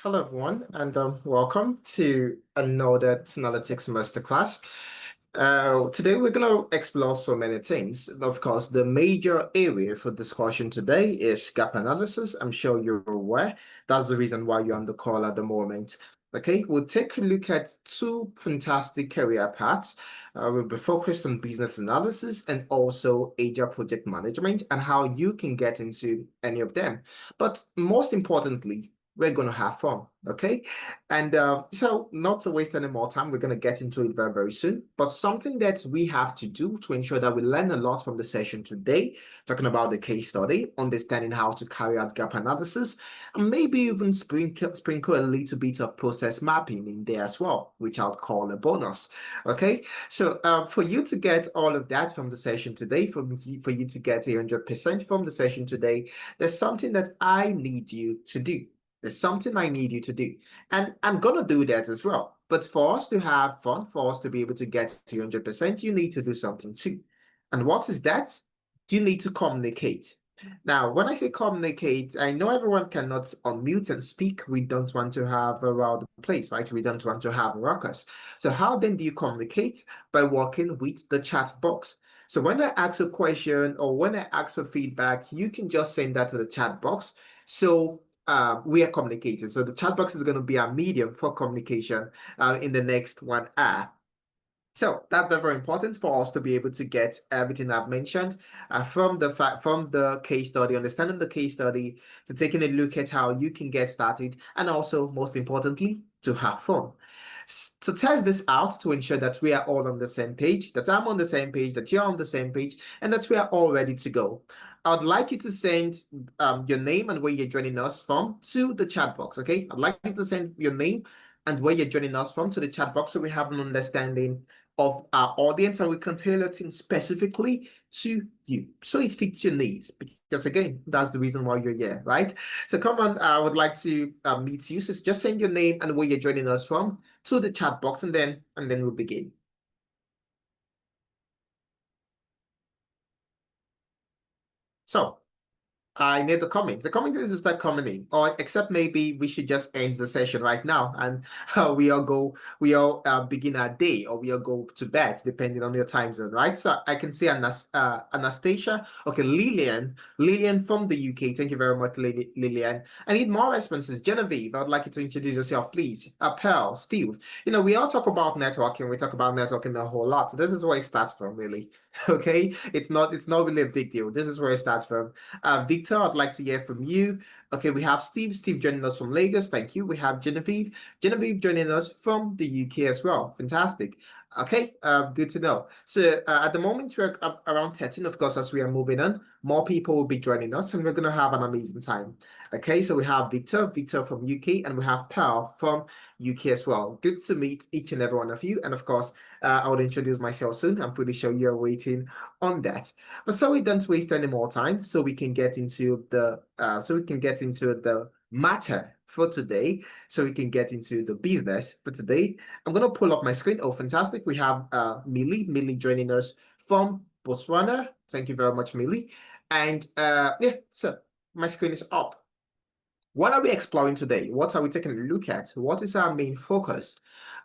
Hello, everyone, and welcome to another Analytics Masterclass. Today, we're going to explore so many things. Of course, the major area for discussion today is gap analysis. I'm sure you're aware. That's the reason why you're on the call at the moment. Okay, we'll take a look at two fantastic career paths. We'll be focused on business analysis and also agile project management and how you can get into any of them. But most importantly, we're going to have fun, okay? And so, not to waste any more time, we're going to get into it very, very soon. But something that we have to do to ensure that we learn a lot from the session today, talking about the case study, understanding how to carry out gap analysis, and maybe even sprinkle a little bit of process mapping in there as well, which I'll call a bonus, okay? So, for you to get all of that from the session today, for you to get 100% from the session today, there's something that I need you to do. There's something I need you to do. And I'm going to do that as well. But for us to have fun, for us to be able to get to 100%, you need to do something too. And what is that? You need to communicate. Now, when I say communicate, I know everyone cannot unmute and speak. We don't want to have a rowdy place, right? We don't want to have ruckus. So how then do you communicate? By working with the chat box. So when I ask a question or when I ask for feedback, you can just send that to the chat box. So we are communicating. So the chat box is going to be our medium for communication in the next 1 hour. So that's very, very important for us to be able to get everything I've mentioned from the case study, understanding the case study, to taking a look at how you can get started, and also most importantly, to have fun. To test this out to ensure that we are all on the same page, that I'm on the same page, that you're on the same page, and that we are all ready to go. I would like you to send your name and where you're joining us from to the chat box, okay? I'd like you to send your name and where you're joining us from to the chat box so we have an understanding of our audience and we can tailor things specifically to you so it fits your needs. Because again, that's the reason why you're here, right? So come on, I would like to meet you. So just send your name and where you're joining us from to the chat box and then we'll begin. So I need the comments. The comments is to start coming in, or except maybe we should just end the session right now and we all begin our day, or we all go to bed, depending on your time zone, right? So I can see Anastasia, okay, Lillian from the UK. Thank you very much, Lillian. I need more responses. Genevieve, I would like you to introduce yourself, please. Pearl, Steve. We all talk about networking. We talk about networking a whole lot. So this is where it starts from, really. Okay, it's not really a big deal. This is where it starts from. Victor, I'd like to hear from you. Okay, we have Steve. Steve joining us from Lagos. Thank you. We have Genevieve. Genevieve joining us from the UK as well. Fantastic. Okay, good to know. So at the moment, we're around 13. Of course, as we are moving on, more people will be joining us and we're going to have an amazing time. Okay, so we have Victor from UK, and we have Pearl from UK as well. Good to meet each and every one of you. And of course, I will introduce myself soon. I'm pretty sure you're waiting on that. But so we don't waste any more time, so we can get into the matter for today, so we can get into the business for today. I'm gonna pull up my screen. Oh, fantastic. We have Millie joining us from Botswana. Thank you very much, Millie. And yeah, so my screen is up. What are we exploring today? What are we taking a look at? What is our main focus?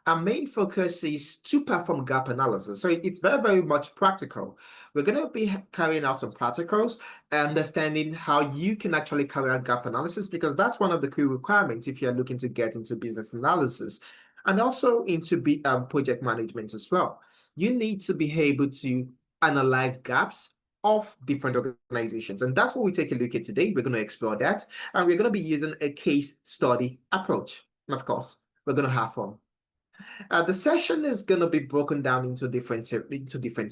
Our main focus is to perform gap analysis. So it's very, very much practical. We're going to be carrying out some practicals, understanding how you can actually carry out gap analysis, because that's one of the key requirements if you're looking to get into business analysis and also into project management as well. You need to be able to analyze gaps of different organizations. And that's what we take a look at today. We're going to explore that. And we're going to be using a case study approach. And of course, we're going to have fun. The session is going to be broken down into different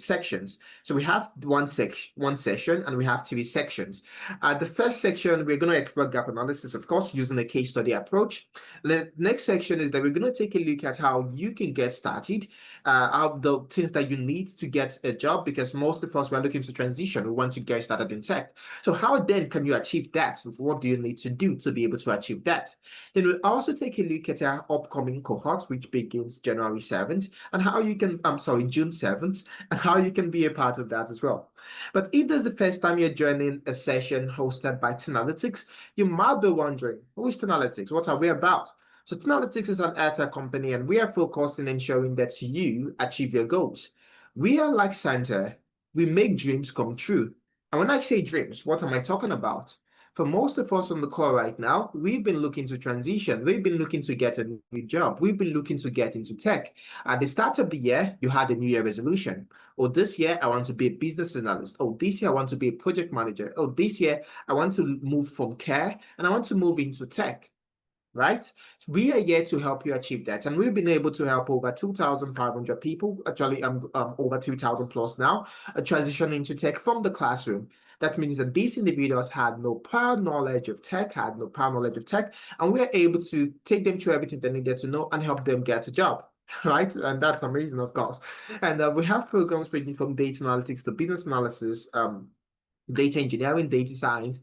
sections. So we have one session, and we have three sections. The first section, we're going to explore gap analysis, of course, using a case study approach. The next section is that we're going to take a look at how you can get started, the things that you need to get a job, because most of us, we're looking to transition. We want to get started in tech. So how then can you achieve that? What do you need to do to be able to achieve that? Then we'll also take a look at our upcoming cohort, which begins begins January 7th, and how you can, I'm sorry, June 7th, and how you can be a part of that as well. But if this is the first time you're joining a session hosted by Tenalytics, you might be wondering, who is Tenalytics? What are we about? So Tenalytics is an AirTech company, and we are focused on ensuring that you achieve your goals. We are like Santa. We make dreams come true. And when I say dreams, what am I talking about? For most of us on the call right now, we've been looking to transition. We've been looking to get a new job. We've been looking to get into tech. At the start of the year, you had a New Year resolution. Oh, this year, I want to be a business analyst. Oh, this year, I want to be a project manager. Oh, this year, I want to move from care and I want to move into tech, right? We are here to help you achieve that. And we've been able to help over 2,500 people, actually over 2,000 plus now, transition into tech from the classroom. That means that these individuals had no prior knowledge of tech, and we are able to take them through everything they needed to know and help them get a job. Right, and that's amazing, of course. And we have programs ranging from data analytics to business analysis, data engineering, data science,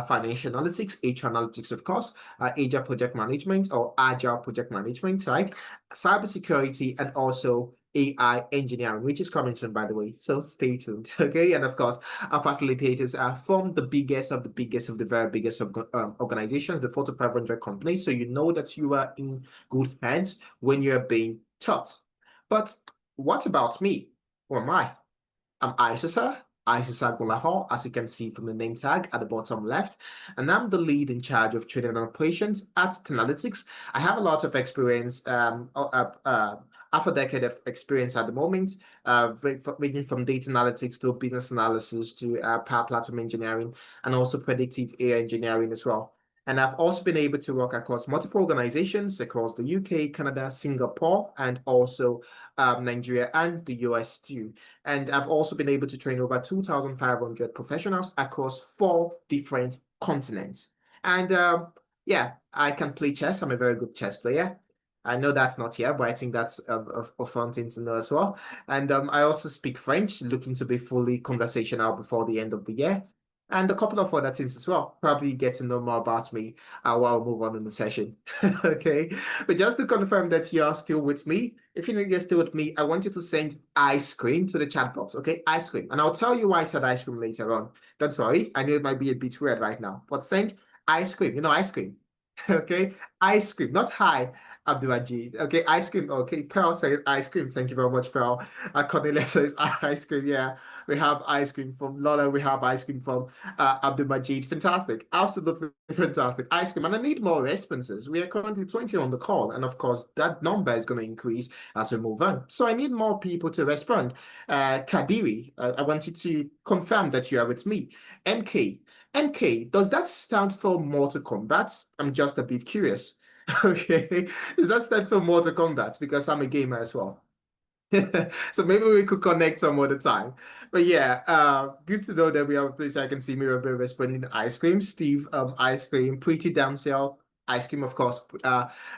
financial analytics, HR analytics, of course, agile project management or agile project management, right? Cybersecurity and also AI engineering, which is coming soon, by the way. So stay tuned, okay? And of course, our facilitators are from the biggest of the biggest of the very biggest of organizations, the Fortune 500 companies. So you know that you are in good hands when you're being taught. But what about me? Who am I? I'm Isisa Gulaho, as you can see from the name tag at the bottom left, and I'm the lead in charge of trading and operations at Tenalytics. I have a lot of experience, half a decade of experience at the moment, ranging from data analytics to business analysis to power platform engineering and also predictive AI engineering as well. And I've also been able to work across multiple organizations across the UK, Canada, Singapore, and also Nigeria and the US too. And I've also been able to train over 2,500 professionals across 4 different continents. And yeah, I can play chess. I'm a very good chess player. I know that's not here, but I think that's a fun thing to know as well. And I also speak French, looking to be fully conversational before the end of the year. And a couple of other things as well. Probably get to know more about me while we move on in the session. Okay. But just to confirm that you're still with me, if you're still with me, I want you to send ice cream to the chat box. Okay. Ice cream. And I'll tell you why I said ice cream later on. Don't worry. I know it might be a bit weird right now, but send ice cream. You know, ice cream. Okay. Ice cream, not hi. Abdulajid. Okay, ice cream. Okay, Pearl says ice cream. Thank you very much, Pearl. Cornelia says ice cream. Yeah, we have ice cream from Lola. We have ice cream from Abdul Majid. Fantastic. Absolutely fantastic. Ice cream. And I need more responses. We are currently 20 on the call. And of course, that number is going to increase as we move on. So I need more people to respond. Kadiri, I want you to confirm that you are with me. MK. MK, does that stand for Mortal Kombat? I'm just a bit curious. Okay. Does that stand for Mortal Kombat? Because I'm a gamer as well. So maybe we could connect some other time. But yeah, good to know that we have a place I can see Mirabel responding to ice cream. Steve, ice cream, pretty damsel, ice cream, of course.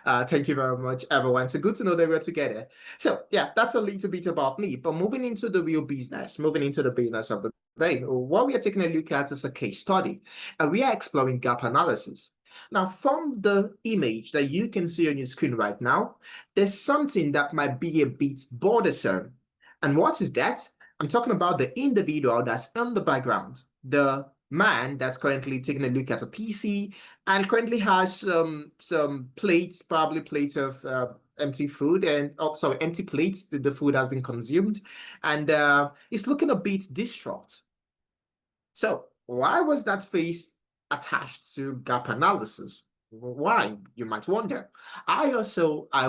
Thank you very much, everyone. So good to know that we're together. So yeah, that's a little bit about me. But moving into the real business, moving into the business of the day, what we are taking a look at is a case study, and we are exploring gap analysis. Now, from the image that you can see on your screen right now, there's something that might be a bit bothersome. And what is that? I'm talking about the individual that's in the background, the man that's currently taking a look at a PC and currently has some plates, probably plates of empty food and empty plates. The food has been consumed, and he's looking a bit distraught. So why was that face attached to gap analysis? Why, you might wonder. I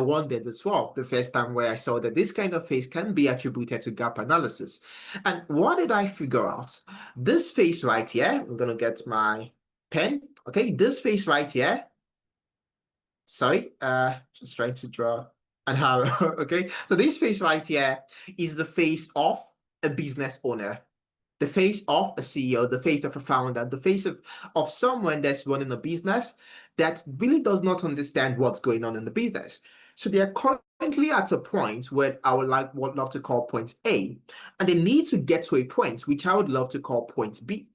wondered as well the first time where I saw that this kind of face can be attributed to gap analysis. And what did I figure out? This face right here, I'm gonna get my pen. Okay, this face right here. Sorry, just trying to draw an arrow. Okay, so this face right here is the face of a business owner, the face of a CEO, the face of a founder, the face of someone that's running a business that really does not understand what's going on in the business. So they are currently at a point where I would love to call point A, and they need to get to a point which I would love to call point B.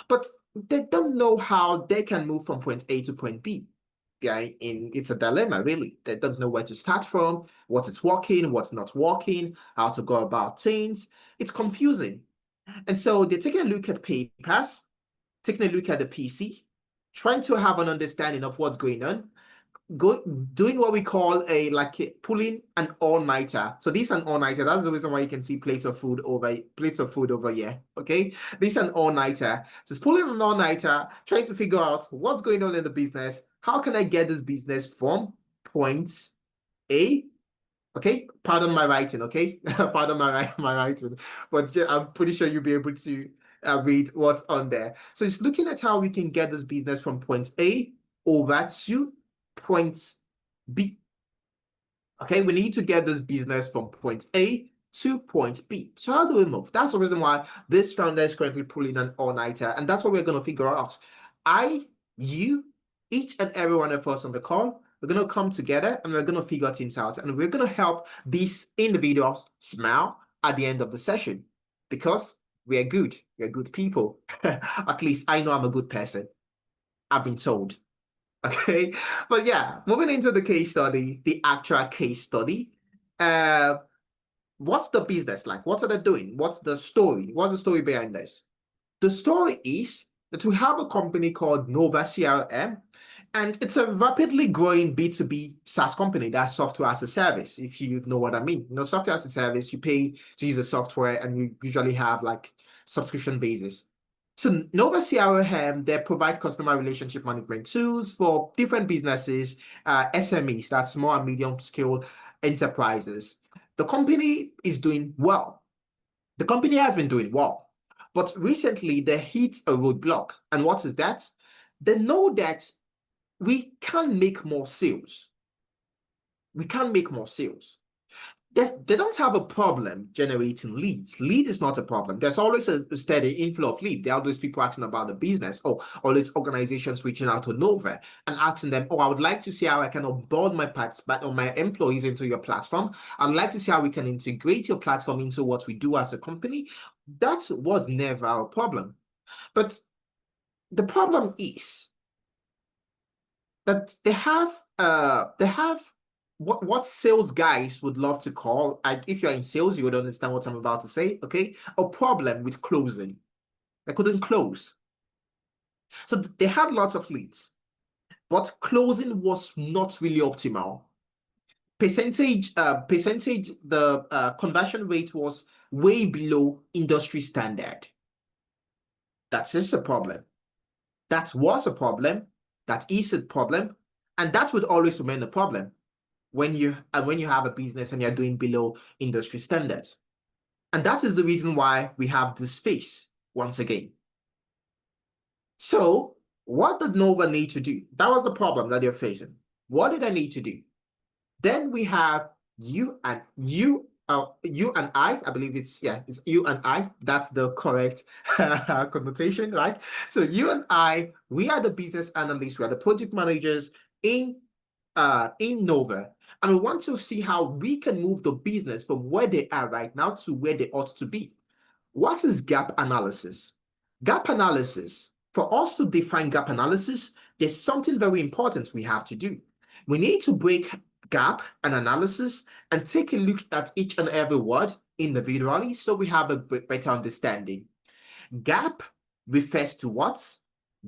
But they don't know how they can move from point A to point B. it's a dilemma, really. They don't know where to start from, what is working, what's not working, how to go about things. It's confusing. And so they're taking a look at papers, taking a look at the PC, trying to have an understanding of what's going on, doing what we call pulling an all-nighter. So this is an all-nighter. That's the reason why you can see plates of food over here. Okay, this is an all-nighter. So it's pulling an all-nighter, trying to figure out what's going on in the business. How can I get this business from point A? Okay, pardon my writing. Okay, pardon my writing, but I'm pretty sure you'll be able to read what's on there. So it's looking at how we can get this business from point A over to point B. Okay, we need to get this business from point A to point B. So how do we move? That's the reason why this founder is currently pulling an all-nighter, and that's what we're going to figure out. You, each and every one of us on the call, we're going to come together and we're going to figure things out, and we're going to help these individuals smile at the end of the session because we're good. We're good people. At least I know I'm a good person. I've been told. Okay, but yeah, moving into the case study, the actual case study. Uh, what's the business like? What are they doing? What's the story? What's the story behind this? The story is that we have a company called Nova CRM, and it's a rapidly growing B2B SaaS company. That's software as a service, if you know what I mean. You know, software as a service, you pay to use the software, and you usually have like subscription basis. So Nova CRM, they provide customer relationship management tools for different businesses, SMEs, that's small and medium scale enterprises. The company is doing well. The company has been doing well, but recently they hit a roadblock. And what is that? They know that we can make more sales. We can make more sales. They don't have a problem generating leads. Lead is not a problem. There's always a steady inflow of leads. There are always people asking about the business. Oh, all these organizations reaching out to Nova and asking them, oh, I would like to see how I can onboard my participants or my employees into your platform. I'd like to see how we can integrate your platform into what we do as a company. That was never a problem. But the problem is that they have what sales guys would love to call, if you're in sales, you would understand what I'm about to say, okay? A problem with closing. They couldn't close. So they had lots of leads, but closing was not really optimal. The conversion rate was way below industry standard. That is a problem. That was a problem. That is a problem. And that would always remain a problem when you have a business and you're doing below industry standards. And that is the reason why we have this phase once again. So what did Nova need to do? That was the problem that they're facing. What did I need to do? Then we have you and I believe it's you and I. That's the correct connotation, right? So you and I, we are the business analysts, we are the project managers in Nova, and we want to see how we can move the business from where they are right now to where they ought to be. What is gap analysis? Gap analysis, for us to define gap analysis, there's something very important we have to do. We need to break gap and analysis and take a look at each and every word individually so we have a better understanding. Gap refers to what?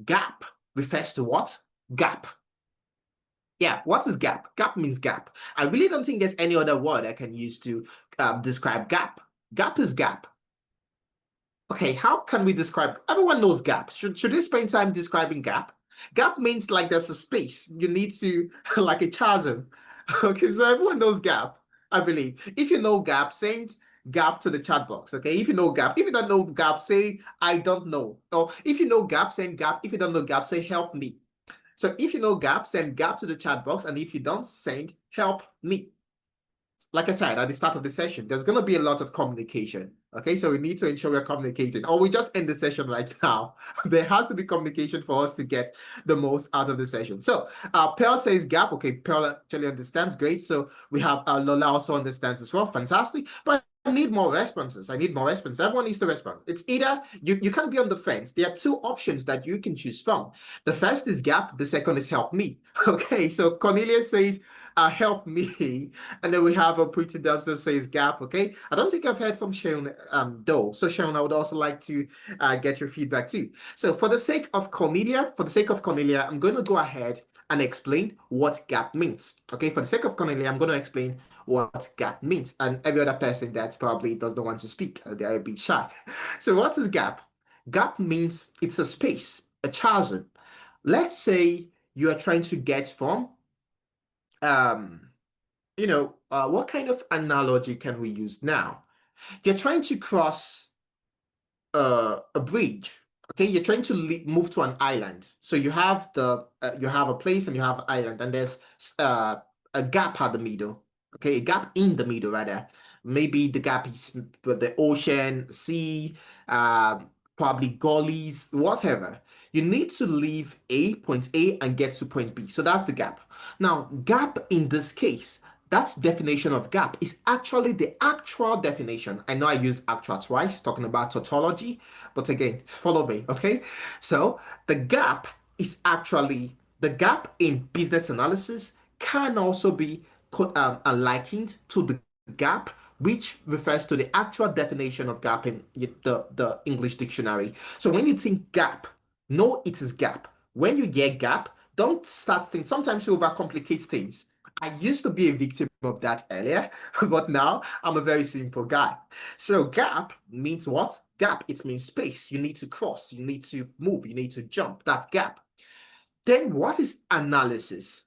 Gap refers to what? Gap. Yeah, what is gap? Gap means gap. I really don't think there's any other word I can use to describe gap. Gap is gap. Okay, how can we describe? Everyone knows gap. Should we spend time describing gap? Gap means like there's a space. You need to, like a chasm. Okay, so everyone knows gap, I believe. If you know gap, send gap to the chat box. Okay, if you know gap. If you don't know gap, say I don't know. Or if you know gap, send gap. If you don't know gap, say help me. So if you know gap, send gap to the chat box. And if you don't, send help me. Like I said at the start of the session, there's going to be a lot of communication. Okay, so we need to ensure we're communicating, or we just end the session right now. There has to be communication for us to get the most out of the session. So Pearl says gap. Okay, Pearl actually understands. Great. So we have Lola also understands as well. Fantastic. But need more responses. I need more responses. Everyone needs to respond. It's either you can't be on the fence. There are two options that you can choose from. The first is gap. The second is help me. Okay, so Cornelia says, help me. And then we have a pretty dubs that says gap. Okay, I don't think I've heard from Sharon though. So Sharon, I would also like to get your feedback too. So for the sake of Cornelia, I'm going to go ahead and explain what gap means. Okay, for the sake of Cornelia, I'm going to explain what gap means. And every other person that probably doesn't want to speak, they're a bit shy. So what is gap? Gap means it's a space, a chasm. Let's say you are trying to get from, um, what kind of analogy can we use now? You're trying to cross a bridge. Okay, you're trying to move to an island. So you have a place and you have an island, and there's a gap at the middle. Okay, a gap in the middle rather. Maybe the gap is the ocean, sea, probably gullies, whatever. You need to leave point A and get to point B. So that's the gap. Now, gap in this case, that's definition of gap is actually the actual definition. I know I used actual twice talking about tautology, but again, follow me, okay? So the gap is actually the gap in business analysis can also be likened to the gap, which refers to the actual definition of gap in the English dictionary. So when you think gap, know it is gap. When you get gap, don't start thinking. Sometimes you overcomplicate things. I used to be a victim of that earlier, but now I'm a very simple guy. So gap means what? Gap, it means space. You need to cross, you need to move, you need to jump. That's gap. Then what is analysis?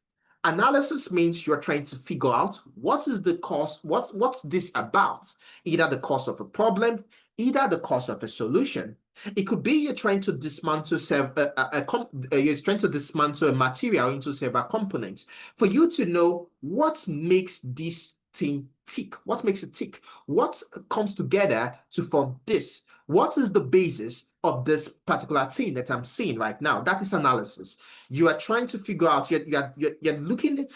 Analysis means you're trying to figure out what is the cause, what's this about? Either the cause of a problem, either the cause of a solution. It could be you're trying to dismantle you're trying to dismantle a material into several components for you to know what makes this thing tick, what makes it tick, what comes together to form this. What is the basis of this particular thing that I'm seeing right now? That is analysis. You are trying to figure out, you're looking,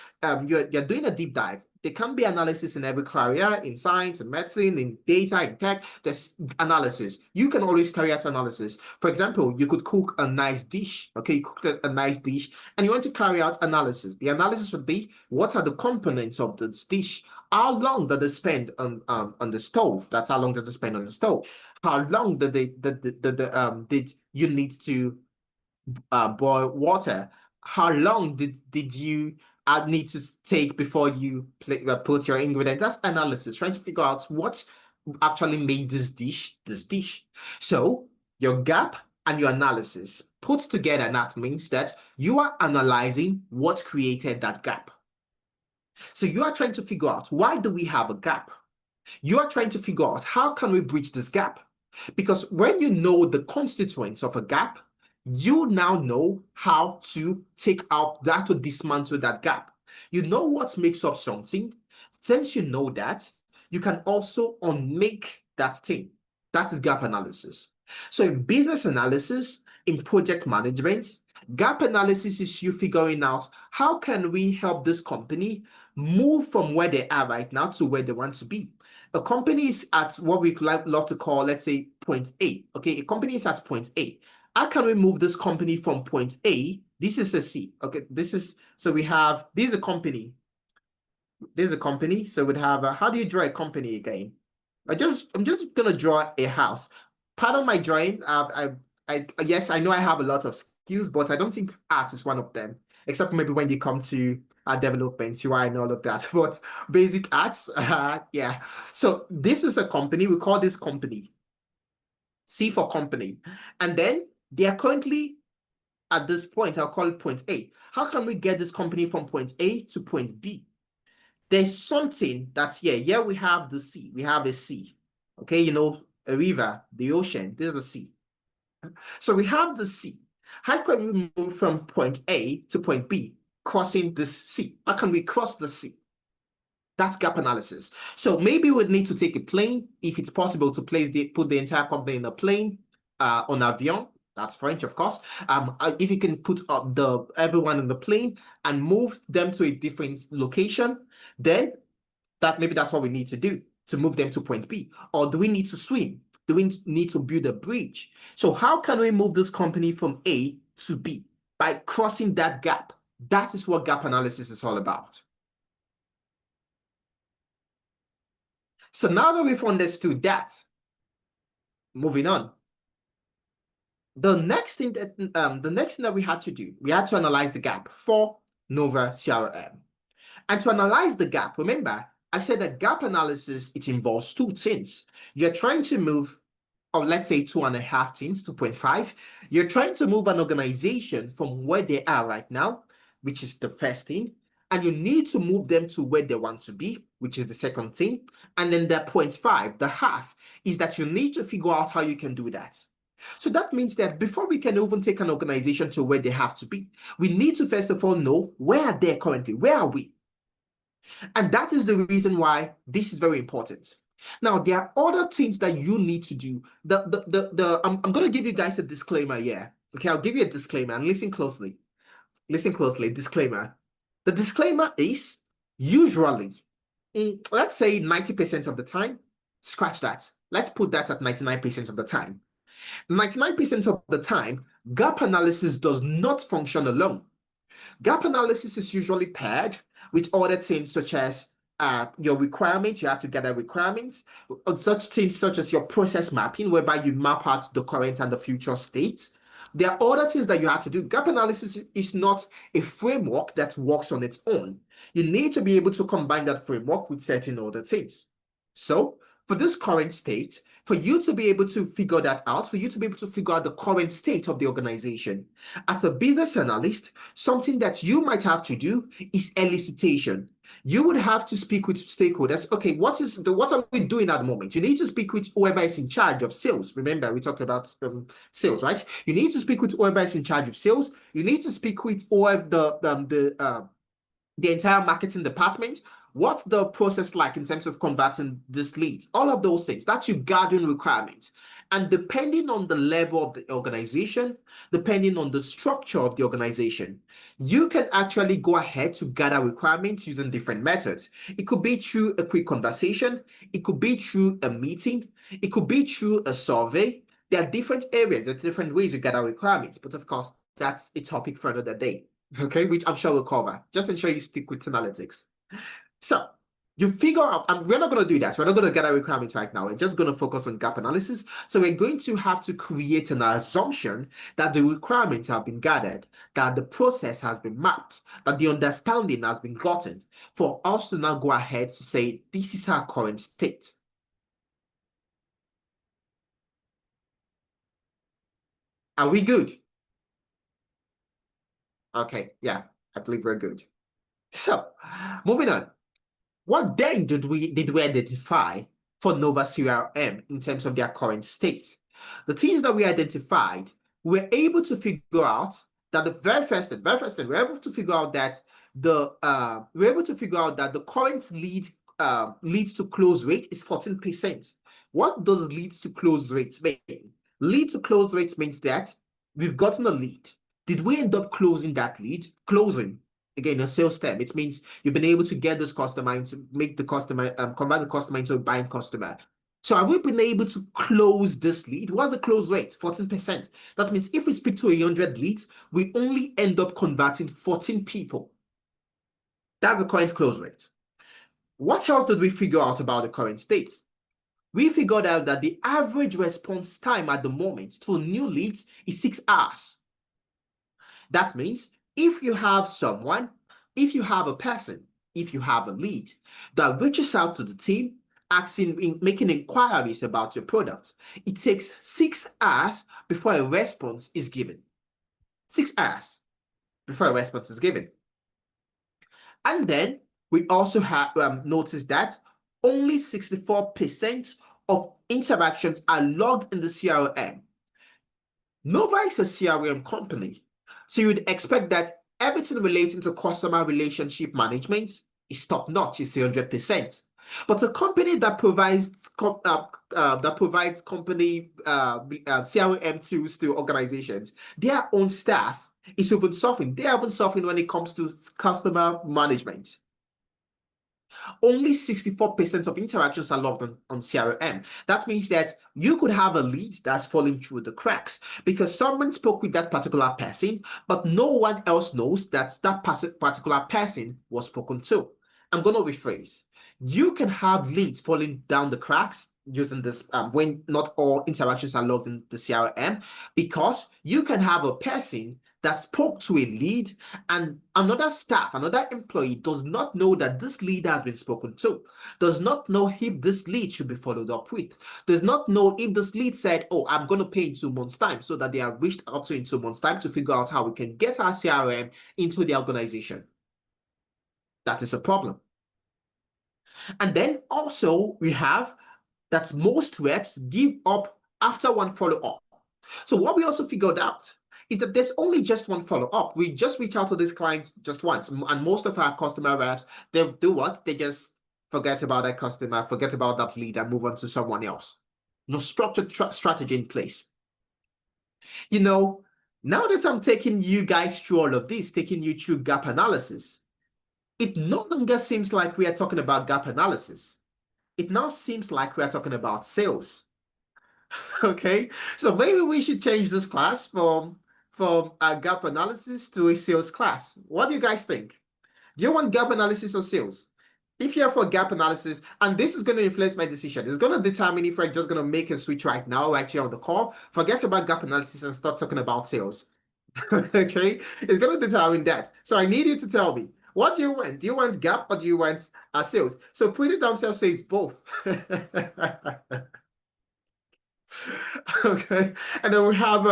you're doing a deep dive. There can be analysis in every career, in science, in medicine, in data, in tech. There's analysis. You can always carry out analysis. For example, you could cook a nice dish. Okay, you cooked a nice dish and you want to carry out analysis. The analysis would be, what are the components of this dish? How long did they spend on the stove? That's how long did they spend on the stove. How long did you need to boil water? How long did you need to take before you put your ingredients? That's analysis, trying to figure out what actually made this dish this dish. So your gap and your analysis put together, and that means that you are analyzing what created that gap. So you are trying to figure out, why do we have a gap? You are trying to figure out, how can we bridge this gap? Because when you know the constituents of a gap, you now know how to take out that, to dismantle that gap. You know what makes up something. Since you know that, you can also unmake that thing. That is gap analysis. So in business analysis, in project management, gap analysis is you figuring out, how can we help this company move from where they are right now to where they want to be. A company is at what we love to call, let's say, point A. Okay, a company is at point A. How can we move this company from point A? This is a C. Okay, so we have, this is a company. This is a company. So we'd have, how do you draw a company again? I'm just gonna draw a house. Part of my drawing, yes, I know I have a lot of skills, but I don't think art is one of them, except maybe when you come to development, UI and all of that. But basic arts, yeah. So this is a company. We call this company. C for company. And then they are currently at this point, I'll call it point A. How can we get this company from point A to point B? There's something that's here we have the sea. We have a sea. Okay, a river, the ocean. There's a sea. So we have the sea. How can we move from point A to point B, crossing this sea? How can we cross the sea? That's gap analysis. So maybe we'd need to take a plane, if it's possible to put the entire company in a plane, on avion. That's French, of course. If you can put up everyone in the plane and move them to a different location, then maybe that's what we need to do to move them to point B? Or do we need to swim? Do we need to build a bridge? So how can we move this company from A to B? By crossing that gap. That is what gap analysis is all about. So now that we've understood that, moving on. The next thing that we had to do, we had to analyze the gap for Nova CRM. And to analyze the gap, remember, I said that gap analysis, it involves two things. You're trying to move, or let's say 2.5 things, 2.5. You're trying to move an organization from where they are right now, which is the first thing, and you need to move them to where they want to be, which is the second thing. And then the 0.5, the half, is that you need to figure out how you can do that. So that means that before we can even take an organization to where they have to be, we need to first of all know where are they currently, where are we? And that is the reason why this is very important. Now, there are other things that you need to do. I'm going to give you guys a disclaimer here. Okay, I'll give you a disclaimer and listen closely. Listen closely, disclaimer. The disclaimer is usually, let's say 90% of the time, scratch that. Let's put that at 99% of the time. 99% of the time, gap analysis does not function alone. Gap analysis is usually paired with other things such as your requirements. You have to gather requirements, such things such as your process mapping, whereby you map out the current and the future states. There are other things that you have to do. Gap analysis is not a framework that works on its own. You need to be able to combine that framework with certain other things. So, for this current state, for you to be able to figure that out, for you to be able to figure out the current state of the organization, as a business analyst, something that you might have to do is elicitation. You would have to speak with stakeholders. Okay, what are we doing at the moment? You need to speak with whoever is in charge of sales. Remember, we talked about sales, right? You need to speak with whoever is in charge of sales. You need to speak with whoever the entire marketing department. What's the process like in terms of converting these leads? All of those things. That's your gathering requirements. And depending on the level of the organization, depending on the structure of the organization, you can actually go ahead to gather requirements using different methods. It could be through a quick conversation. It could be through a meeting. It could be through a survey. There are different areas, there are different ways you gather requirements. But of course, that's a topic for another day. Okay, which I'm sure we'll cover. Just ensure you stick with analytics. So you figure out, and we're not going to do that. We're not going to gather requirements right now. We're just going to focus on gap analysis. So we're going to have to create an assumption that the requirements have been gathered, that the process has been mapped, that the understanding has been gotten for us to now go ahead to say, this is our current state. Are we good? Okay, yeah, I believe we're good. So moving on. What then did we identify for Nova CRM in terms of their current state? The things that we identified, we were able to figure out that the very first thing, we were able to figure out that the current leads to close rate is 14%. What does leads to close rates mean? Lead to close rates means that we've gotten a lead. Did we end up closing that lead? Closing. Again, a sales term. It means you've been able to get this customer and to make the customer, convert the customer into a buying customer. So have we been able to close this lead? What's the close rate? 14%. That means if we speak to 100 leads, we only end up converting 14 people. That's the current close rate. What else did we figure out about the current state? We figured out that the average response time at the moment to new leads is 6 hours. That means if you have someone, if you have a person, if you have a lead that reaches out to the team, making inquiries about your product, it takes 6 hours before a response is given. 6 hours before a response is given. And then we also have noticed that only 64% of interactions are logged in the CRM. Nova is a CRM company, so you'd expect that everything relating to customer relationship management is top-notch, is 100%. But a company that provides company CRM tools to organizations, their own staff is even suffering. They are even suffering when it comes to customer management. Only 64% of interactions are logged on CRM. That means that you could have a lead that's falling through the cracks because someone spoke with that particular person, but no one else knows that that particular person was spoken to. I'm going to rephrase. You can have leads falling down the cracks using this when not all interactions are logged in the CRM, because you can have a person that spoke to a lead and another staff, another employee does not know that this lead has been spoken to, does not know if this lead should be followed up with, does not know if this lead said, oh, I'm going to pay in 2 months' time, so that they are reached out to in 2 months' time to figure out how we can get our CRM into the organization. That is a problem. And then also we have that most reps give up after one follow-up. So what we also figured out is that there's only just one follow-up. We just reach out to these clients just once. And most of our customer reps, they do what? They just forget about that customer, forget about that lead, and move on to someone else. No structured strategy in place. You know, now that I'm taking you guys through all of this, taking you through gap analysis, it no longer seems like we are talking about gap analysis. It now seems like we are talking about sales. Okay, so maybe we should change this class from a gap analysis to a sales class. What do you guys think? Do you want gap analysis or sales? If you're for gap analysis, and this is going to influence my decision, it's going to determine if I'm just going to make a switch right now, actually on the call, forget about gap analysis and start talking about sales. Okay, it's going to determine that. So I need you to tell me, what do you want? Do you want gap or do you want sales? So Pretty Damn Self says both. Okay, and then we have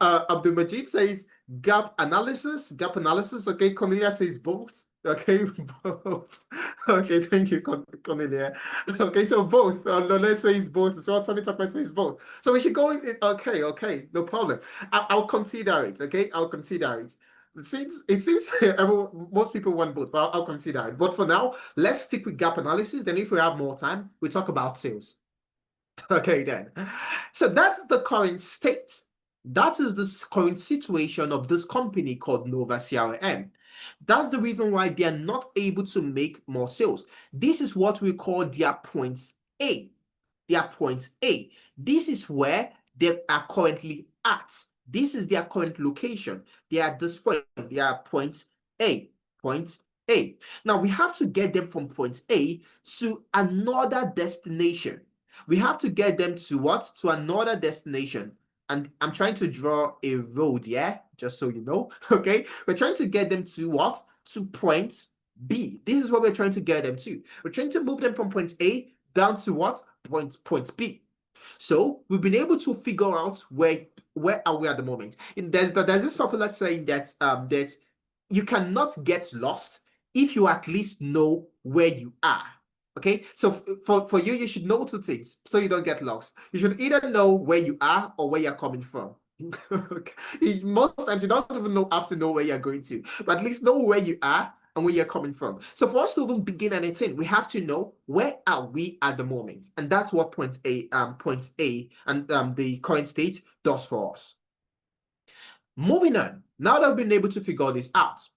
Abdul Majid says gap analysis, gap analysis. Okay, Cornelia says both. Okay, both. Okay, thank you, Cornelia. Okay, so both. Lole says both as well. Tommy Tucker says both. So we should go in. Okay, okay, no problem. I'll consider it. Okay, I'll consider it. It seems most people want both, but I'll consider it. But for now, let's stick with gap analysis. Then, if we have more time, we talk about sales. Okay, then. So that's the current state. That is the current situation of this company called Nova CRM. That's the reason why they are not able to make more sales. This is what we call their point A. Their point A. This is where they are currently at. This is their current location. They are at this point. They are point A. Point A. Now we have to get them from point A to another destination. We have to get them to what? To another destination. And I'm trying to draw a road, yeah? Just so you know, okay? We're trying to get them to what? To point B. This is what we're trying to get them to. We're trying to move them from point A down to what? Point B. So we've been able to figure out where are we at the moment. And there's this popular saying that you cannot get lost if you at least know where you are. Okay, so for you, you should know two things so you don't get lost. You should either know where you are or where you're coming from. Okay. Most times you don't even have to know where you're going to, but at least know where you are and where you're coming from. So for us to even begin anything, we have to know where are we at the moment, and that's what point A and the current state does for us. Moving on, now that we've been able to figure this out,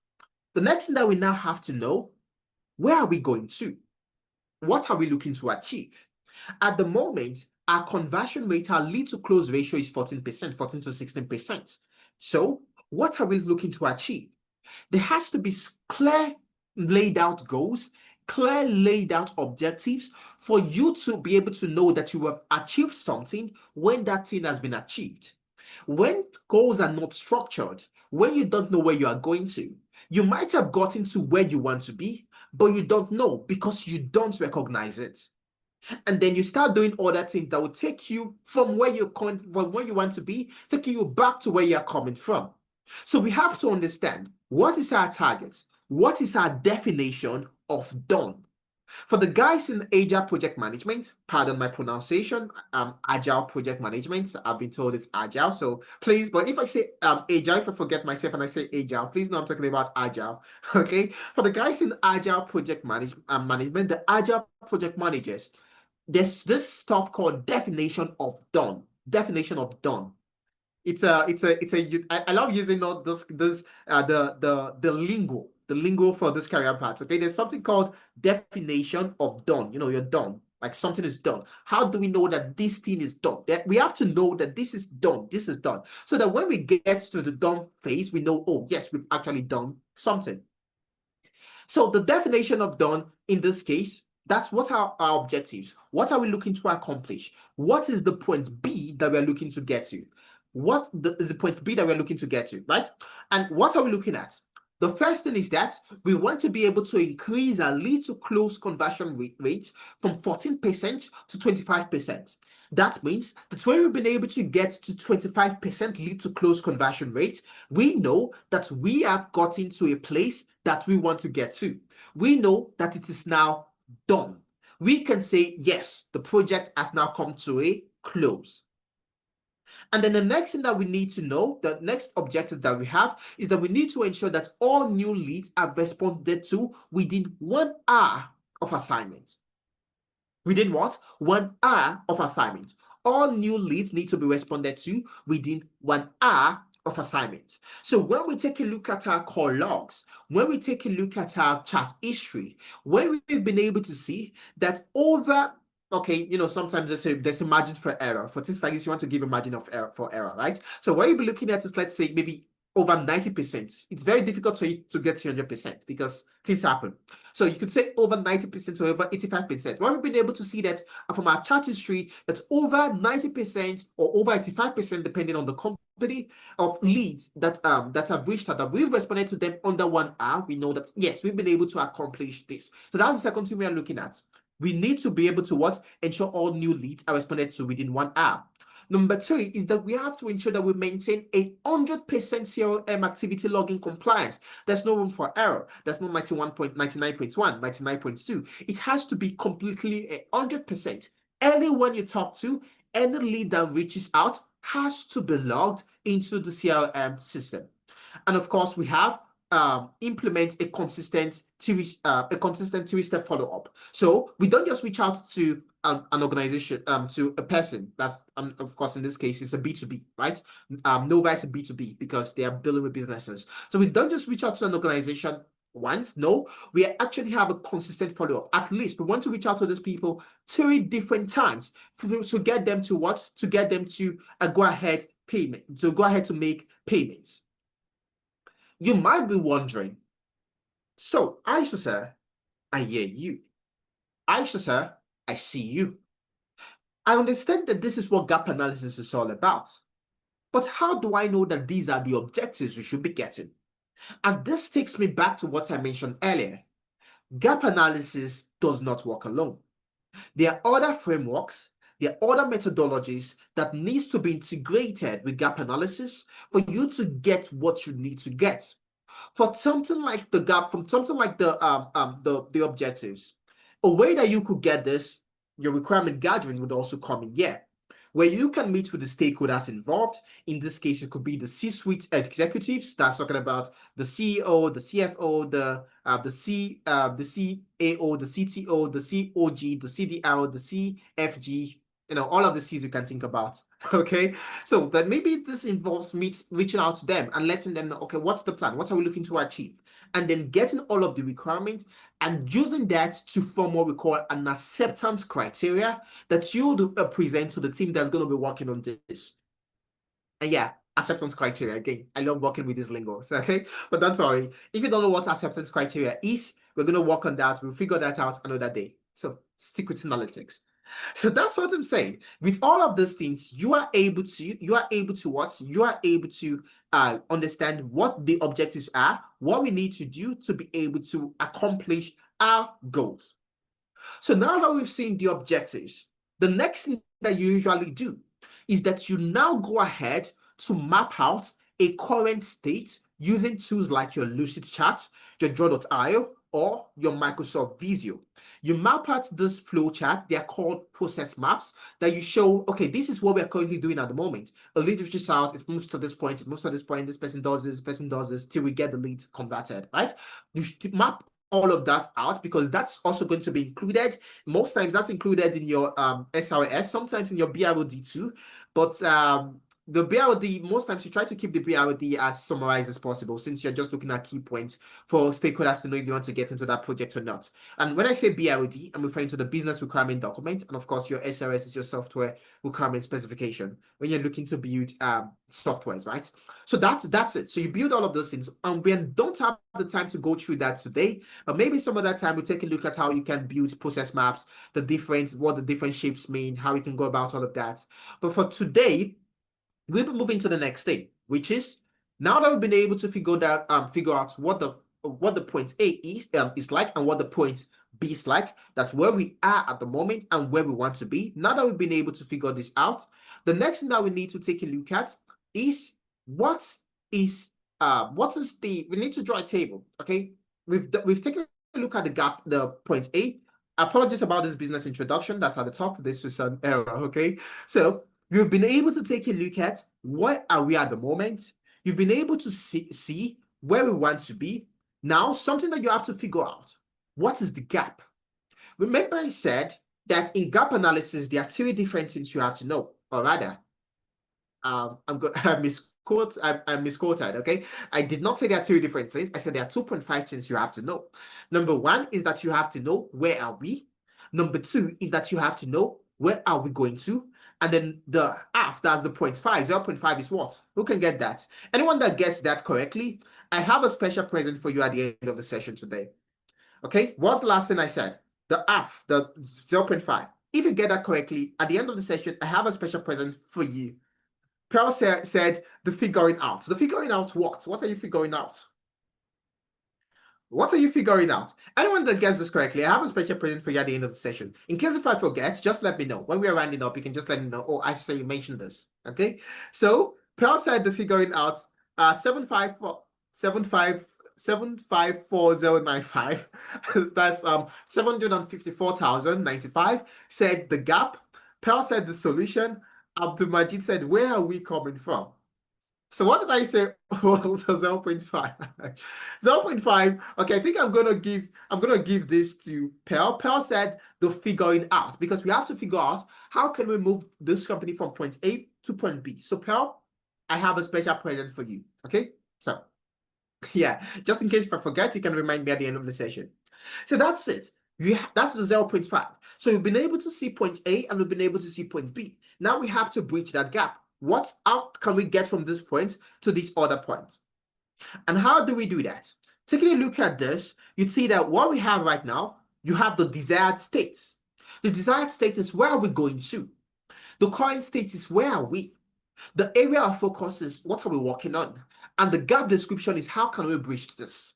the next thing that we now have to know, where are we going to? What are we looking to achieve? At the moment, our conversion rate, our lead to close ratio is 14%, 14 to 16%. So what are we looking to achieve? There has to be clear laid out goals, clear laid out objectives for you to be able to know that you have achieved something when that thing has been achieved. When goals are not structured, when you don't know where you are going to, you might have gotten to where you want to be, but you don't know because you don't recognize it. And then you start doing other things that will take you from where you're coming, from where you want to be, taking you back to where you're coming from. So we have to understand what is our target, what is our definition of done. For the guys in Agile project management, pardon my pronunciation, Agile project management, I've been told it's Agile, so please, but if I say Agile, if I forget myself and I say Agile, please know I'm talking about Agile, okay? For the guys in Agile project management, the Agile project managers, there's this stuff called definition of done. Definition of done. I love using all this the lingo the lingo for this career path. Okay, there's something called definition of done. You're done. Like something is done. How do we know that this thing is done? That we have to know that this is done. This is done. So that when we get to the done phase, we know, oh, yes, we've actually done something. So the definition of done in this case, that's what are our objectives. What are we looking to accomplish? What is the point B that we're looking to get to? Is the point B that we're looking to get to, right? And what are we looking at? The first thing is that we want to be able to increase our lead to close conversion rate from 14% to 25%. That means that when we've been able to get to 25% lead to close conversion rate, we know that we have gotten to a place that we want to get to. We know that it is now done. We can say, yes, the project has now come to a close. And then the next thing that we need to know, the next objective that we have, is that we need to ensure that all new leads are responded to within 1 hour of assignment. Within what? 1 hour of assignment. All new leads need to be responded to within 1 hour of assignment. So when we take a look at our call logs, when we take a look at our chat history, when we've been able to see that sometimes there's a margin for error. For things like this, you want to give a margin of error for error, right? So what you'll be looking at is, let's say, maybe over 90%. It's very difficult for you to get to 100% because things happen. So you could say over 90% or over 85%. Well, we've been able to see that from our chat history, that's over 90% or over 85%, depending on the company, of leads that have reached out, that we've responded to them under 1 hour. We know that, yes, we've been able to accomplish this. So that's the second thing we are looking at. We need to be able to ensure all new leads are responded to within 1 hour. Number 3 is that we have to ensure that we maintain 100% CRM activity logging compliance. There's no room for error. There's no 99.1, 99.2. It has to be completely 100%. Anyone you talk to, any lead that reaches out has to be logged into the CRM system. And of course, we have implement a consistent three-step follow-up. So we don't just reach out to an organization, to a person. That's of course, in this case, it's a B2B, right? Nova is a B2B because they are dealing with businesses. So we don't just reach out to an organization once. No, we actually have a consistent follow-up. At least we want to reach out to those people 3 different times to get them to what? To get them to go ahead to make payments. You might be wondering, so Aisha sir, I hear you. Aisha sir, I see you. I understand that this is what gap analysis is all about. But how do I know that these are the objectives we should be getting? And this takes me back to what I mentioned earlier. Gap analysis does not work alone. There are other frameworks, there are other methodologies that needs to be integrated with gap analysis for you to get what you need to get. For something like the gap, from something like the objectives, a way that you could get this, your requirement gathering would also come in here, where you can meet with the stakeholders involved. In this case, it could be the C-suite executives. That's talking about the CEO, the CFO, the CAO, the CTO, the COG, the CDR, the CFG. All of the C's you can think about. Okay, so that maybe this involves me reaching out to them and letting them know, okay, what's the plan? What are we looking to achieve? And then getting all of the requirements and using that to form what we call an acceptance criteria that you would present to the team that's going to be working on this. And yeah, acceptance criteria. Again, I love working with these lingos, okay? But don't worry. If you don't know what acceptance criteria is, we're going to work on that. We'll figure that out another day. So stick with analytics. So that's what I'm saying. With all of those things, you are able to understand what the objectives are, what we need to do to be able to accomplish our goals. So now that we've seen the objectives, the next thing that you usually do is that you now go ahead to map out a current state using tools like your Lucid Chat, your Draw.io, or your Microsoft Visio. You map out this flow chart. They are called process maps that you show, okay, this is what we're currently doing at the moment. A lead reaches out, it moves to this point, it moves to this point, this person does this, till we get the lead converted, right? You should map all of that out because that's also going to be included. Most times that's included in your SRS, sometimes in your BROD2, but the BRD, most times you try to keep the BRD as summarized as possible since you're just looking at key points for stakeholders to know if they want to get into that project or not. And when I say BRD, I'm referring to the business requirement document. And of course, your SRS is your software requirement specification when you're looking to build softwares, right? So that's it. So you build all of those things. And we don't have the time to go through that today, but maybe some other time we'll take a look at how you can build process maps, what the different shapes mean, how you can go about all of that. But for today, we'll be moving to the next thing, which is now that we've been able to figure out what the point A is like and what the point B is like. That's where we are at the moment and where we want to be. Now that we've been able to figure this out, the next thing that we need to take a look at is what is we need to draw a table. Okay, we've taken a look at the point A. Apologies about this business introduction. That's at the top. This was an error. Okay, so you've been able to take a look at where are we at the moment. You've been able to see where we want to be. Now, something that you have to figure out, what is the gap? Remember I said that in gap analysis, there are three different things you have to know, or rather, I misquoted, okay? I did not say there are three different things. I said there are 2.5 things you have to know. Number one is that you have to know where are we. Number two is that you have to know where are we going to. And then the half, that's the 0.5. 0.5 is what? Who can get that? Anyone that gets that correctly, I have a special present for you at the end of the session today. Okay, what's the last thing I said? The half, the 0.5. If you get that correctly, at the end of the session, I have a special present for you. Pearl said the figuring out. The figuring out what? What are you figuring out? What are you figuring out? Anyone that gets this correctly, I have a special present for you at the end of the session. In case if I forget, just let me know. When we're rounding up, you can just let me know. Oh, I say you mentioned this. Okay. So Pearl said the figuring out 754,095. That's 754,095. Said the gap. Pearl said the solution. Abdul Majid said, where are we coming from? So what did I say? Well, so 0.5. 0.5. Okay, I think I'm gonna give this to Pearl. Pearl said the figuring out because we have to figure out how can we move this company from point A to point B. So Pearl, I have a special present for you. Okay, so yeah, just in case if I forget, you can remind me at the end of the session. So that's it. That's the 0.5. So we've been able to see point A and we've been able to see point B. Now we have to bridge that gap. What out can we get from this point to this other point? And how do we do that? Taking a look at this, you'd see that what we have right now, you have the desired state. The desired state is where are we going to? The current state is where are we? The area of focus is what are we working on? And the gap description is how can we bridge this?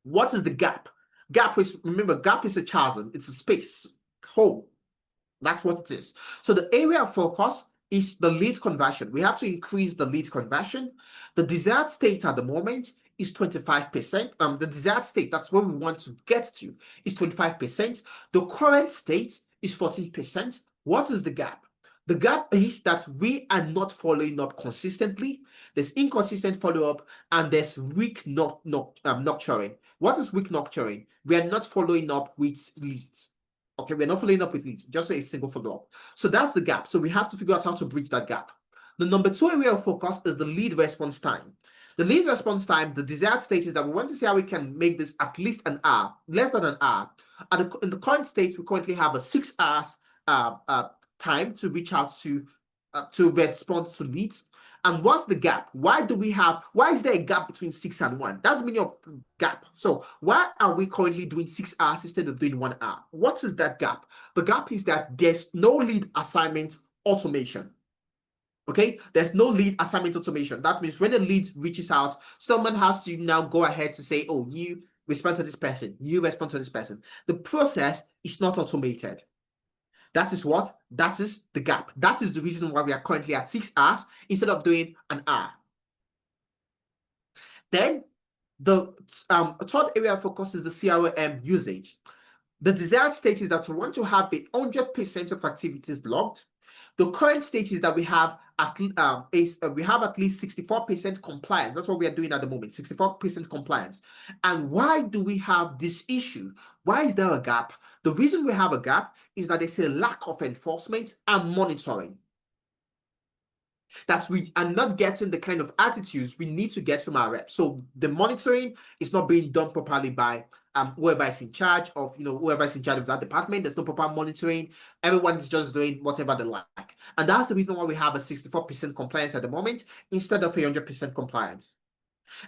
What is the gap? Remember, gap is a chasm, it's a space, hole. That's what it is. So the area of focus is the lead conversion. We have to increase the lead conversion. The desired state at the moment is 25%. The desired state, that's where we want to get to, is 25%. The current state is 14%. What is the gap? The gap is that we are not following up consistently. There's inconsistent follow-up and there's weak nurturing. What is weak nurturing? We are not following up with leads. Okay, we're not following up with leads, just a single follow-up. So that's the gap. So we have to figure out how to bridge that gap. The number two area of focus is the lead response time. The lead response time, the desired state is that we want to see how we can make this at least an hour, less than an hour. In the current state, we currently have a 6 hours time to reach out to respond to leads. And what's the gap? Why is there a gap between 6 and 1? That's the meaning of the gap. So why are we currently doing 6 hours instead of doing 1 hour? What is that gap? The gap is that there's no lead assignment automation. Okay, there's no lead assignment automation. That means when a lead reaches out, someone has to now go ahead to say, oh, you respond to this person, you respond to this person. The process is not automated. That is what? That is the gap. That is the reason why we are currently at 6 hours instead of doing an hour. Then the third area of focus is the CRM usage. The desired state is that we want to have 100% of activities logged. The current state is that we have at least 64% compliance. That's what we are doing at the moment, 64% compliance. And why do we have this issue? Why is there a gap? The reason we have a gap is that there's a lack of enforcement and monitoring. That's we are not getting the kind of attitudes we need to get from our reps. So the monitoring is not being done properly by whoever is in charge of, whoever is in charge of that department. There's no proper monitoring. Everyone is just doing whatever they like. And that's the reason why we have a 64% compliance at the moment instead of 100% compliance.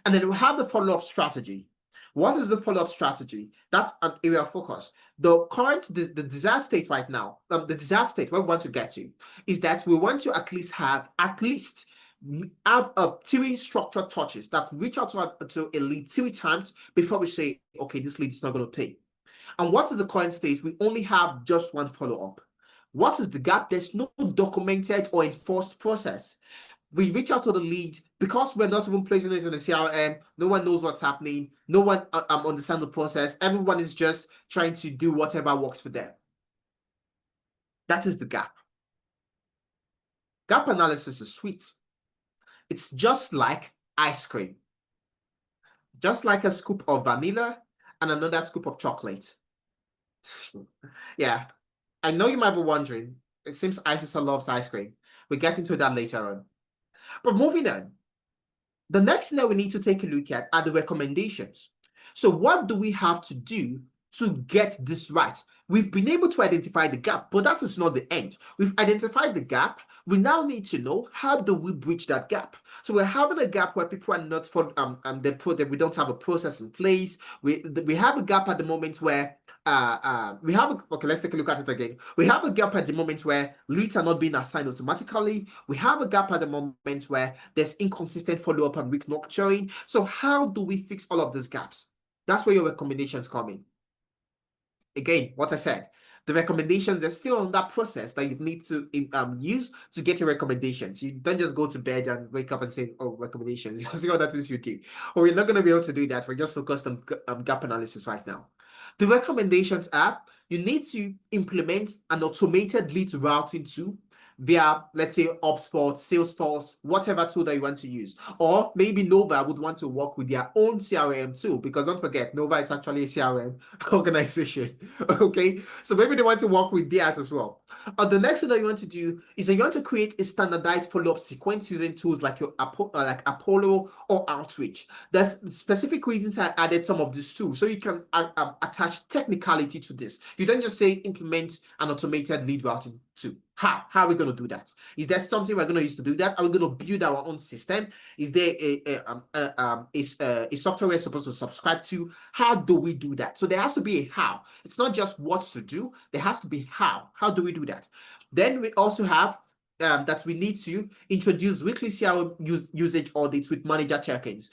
And then we have the follow-up strategy. What is the follow-up strategy? That's an area of focus. The current, the desired state right now, the desired state where we want to get to is that we want to at least have three structured touches that reach out to a lead 3 times before we say, okay, this lead is not going to pay. And what is the current state? We only have just one follow-up. What is the gap? There's no documented or enforced process. We reach out to the lead because we're not even placing it in the CRM. No one knows what's happening. No one understands the process. Everyone is just trying to do whatever works for them. That is the gap. Gap analysis is sweet. It's just like ice cream. Just like a scoop of vanilla and another scoop of chocolate. Yeah, I know you might be wondering. It seems Isisa loves ice cream. We'll get into that later on. But moving on. The next thing that we need to take a look at are the recommendations. So what do we have to do to get this right? We've been able to identify the gap, but that is not the end. We've identified the gap. We now need to know how do we bridge that gap. So we're having a gap where people are not for we don't have a process in place. We have a gap at the moment where okay, let's take a look at it again. We have a gap at the moment where leads are not being assigned automatically. We have a gap at the moment where there's inconsistent follow-up and weak nurturing. So how do we fix all of these gaps? That's where your recommendations come in. Again, what I said, the recommendations, they're still on that process that you need to use to get your recommendations. You don't just go to bed and wake up and say, oh, recommendations. You see what that is you do. Or we're not going to be able to do that. We're just focused on gap analysis right now. The recommendations app, you need to implement an automated lead routing tool via, let's say, HubSpot, Salesforce, whatever tool that you want to use. Or maybe Nova would want to work with their own CRM tool, because don't forget, Nova is actually a CRM organization. Okay, so maybe they want to work with theirs as well. The next thing that you want to do is that you want to create a standardized follow-up sequence using tools like like Apollo or Outreach. There's specific reasons I added some of these tools so you can attach technicality to this. You don't just say implement an automated lead routing tool. How are we going to do that? Is there something we're going to use to do that? Are we going to build our own system? Is there a software we're supposed to subscribe to? How do we do that? So there has to be a how. It's not just what to do. There has to be how. How do we do that? Then we also have that we need to introduce weekly CRM usage audits with manager check-ins.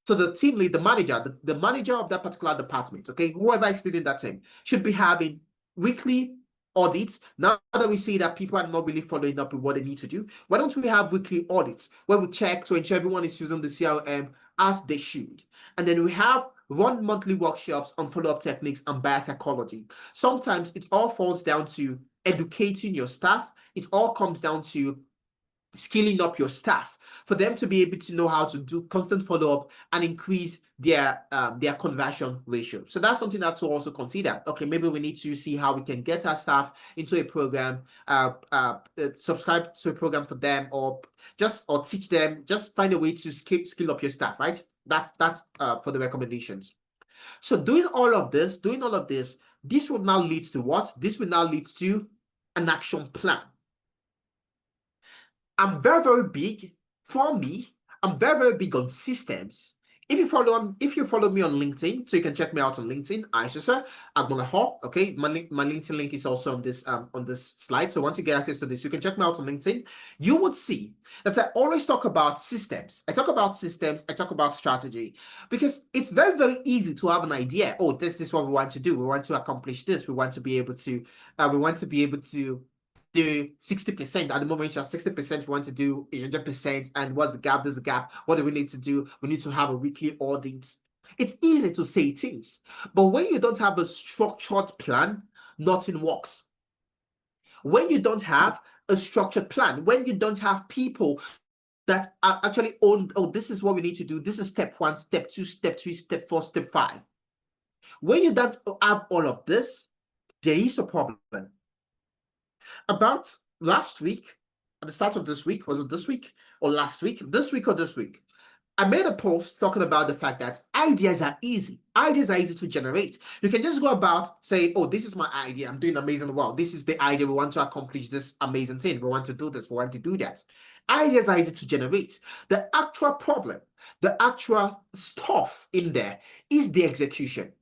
So the team lead, the manager, the manager of that particular department, okay, whoever is leading that team, should be having weekly audits. Now that we see that people are not really following up with what they need to do, why don't we have weekly audits where we check to ensure everyone is using the CRM as they should? And then we have run monthly workshops on follow-up techniques and biopsychology. Sometimes it all falls down to educating your staff. It all comes down to skilling up your staff for them to be able to know how to do constant follow-up and increase their conversion ratio. So that's something that to also consider. Okay, maybe we need to see how we can get our staff into a program, subscribe to a program for them, or teach them. Just find a way to skill up your staff, right? That's for the recommendations. So doing all of this, this will now lead to what? This will now lead to an action plan. I'm very, very big for me. I'm very, very big on systems. If you follow me on LinkedIn, so you can check me out on LinkedIn, Aisha Agmolaho. Okay, my LinkedIn link is also on this slide. So once you get access to this, you can check me out on LinkedIn. You would see that I always talk about systems. I talk about systems. I talk about strategy, because it's very, very easy to have an idea. Oh, this is what we want to do. We want to accomplish this. We want to be able to. We want to be able to do 60%. At the moment, just 60%, we want to do 100%. And what's the gap? There's a gap. What do we need to do? We need to have a weekly audit. It's easy to say things, but when you don't have a structured plan, nothing works. When you don't have a structured plan, when you don't have people that are actually on, oh, this is what we need to do. This is step 1, step 2, step 3, step 4, step 5. When you don't have all of this, there is a problem. About last week, at the start of this week. Was it this week or last week? This week or this week? I made a post talking about the fact that ideas are easy. Ideas are easy to generate. You can just go about saying, oh, this is my idea. I'm doing amazing. Well, this is the idea. We want to accomplish this amazing thing. We want to do this. We want to do that. Ideas are easy to generate. The actual problem, the actual stuff in there is the execution.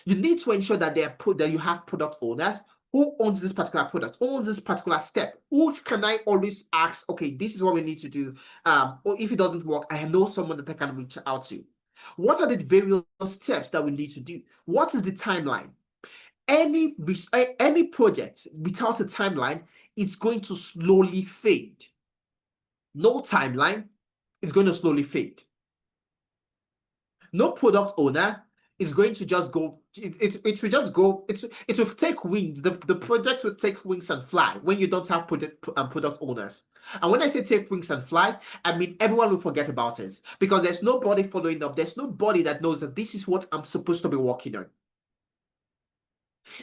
You need to ensure that that you have product owners who owns this particular product, owns this particular step. Who can I always ask, okay, this is what we need to do. Or if it doesn't work, I know someone that I can reach out to. What are the various steps that we need to do? What is the timeline? Any project without a timeline is going to slowly fade. No timeline is going to slowly fade. No product owner is going to just go, it will just go, it will take wings. The project will take wings and fly when you don't have product owners. And when I say take wings and fly, I mean everyone will forget about it because there's nobody following up. There's nobody that knows that this is what I'm supposed to be working on.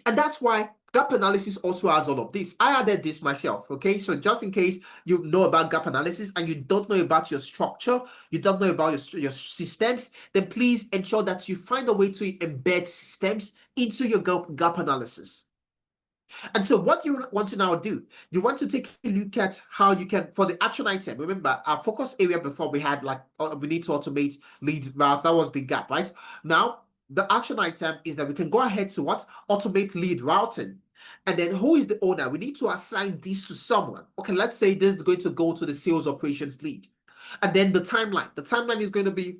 And that's why gap analysis also has all of this. I added this myself, okay? So just in case you know about gap analysis and you don't know about your structure, you don't know about your systems, then please ensure that you find a way to embed systems into your gap analysis. And so what you want to now do, you want to take a look at how you can, for the action item, remember our focus area before we had like, we need to automate lead routes. That was the gap, right? Now, the action item is that we can go ahead to what? Automate lead routing. And then who is the owner? We need to assign this to someone. Okay, let's say this is going to go to the sales operations lead. And then the timeline. The timeline is going to be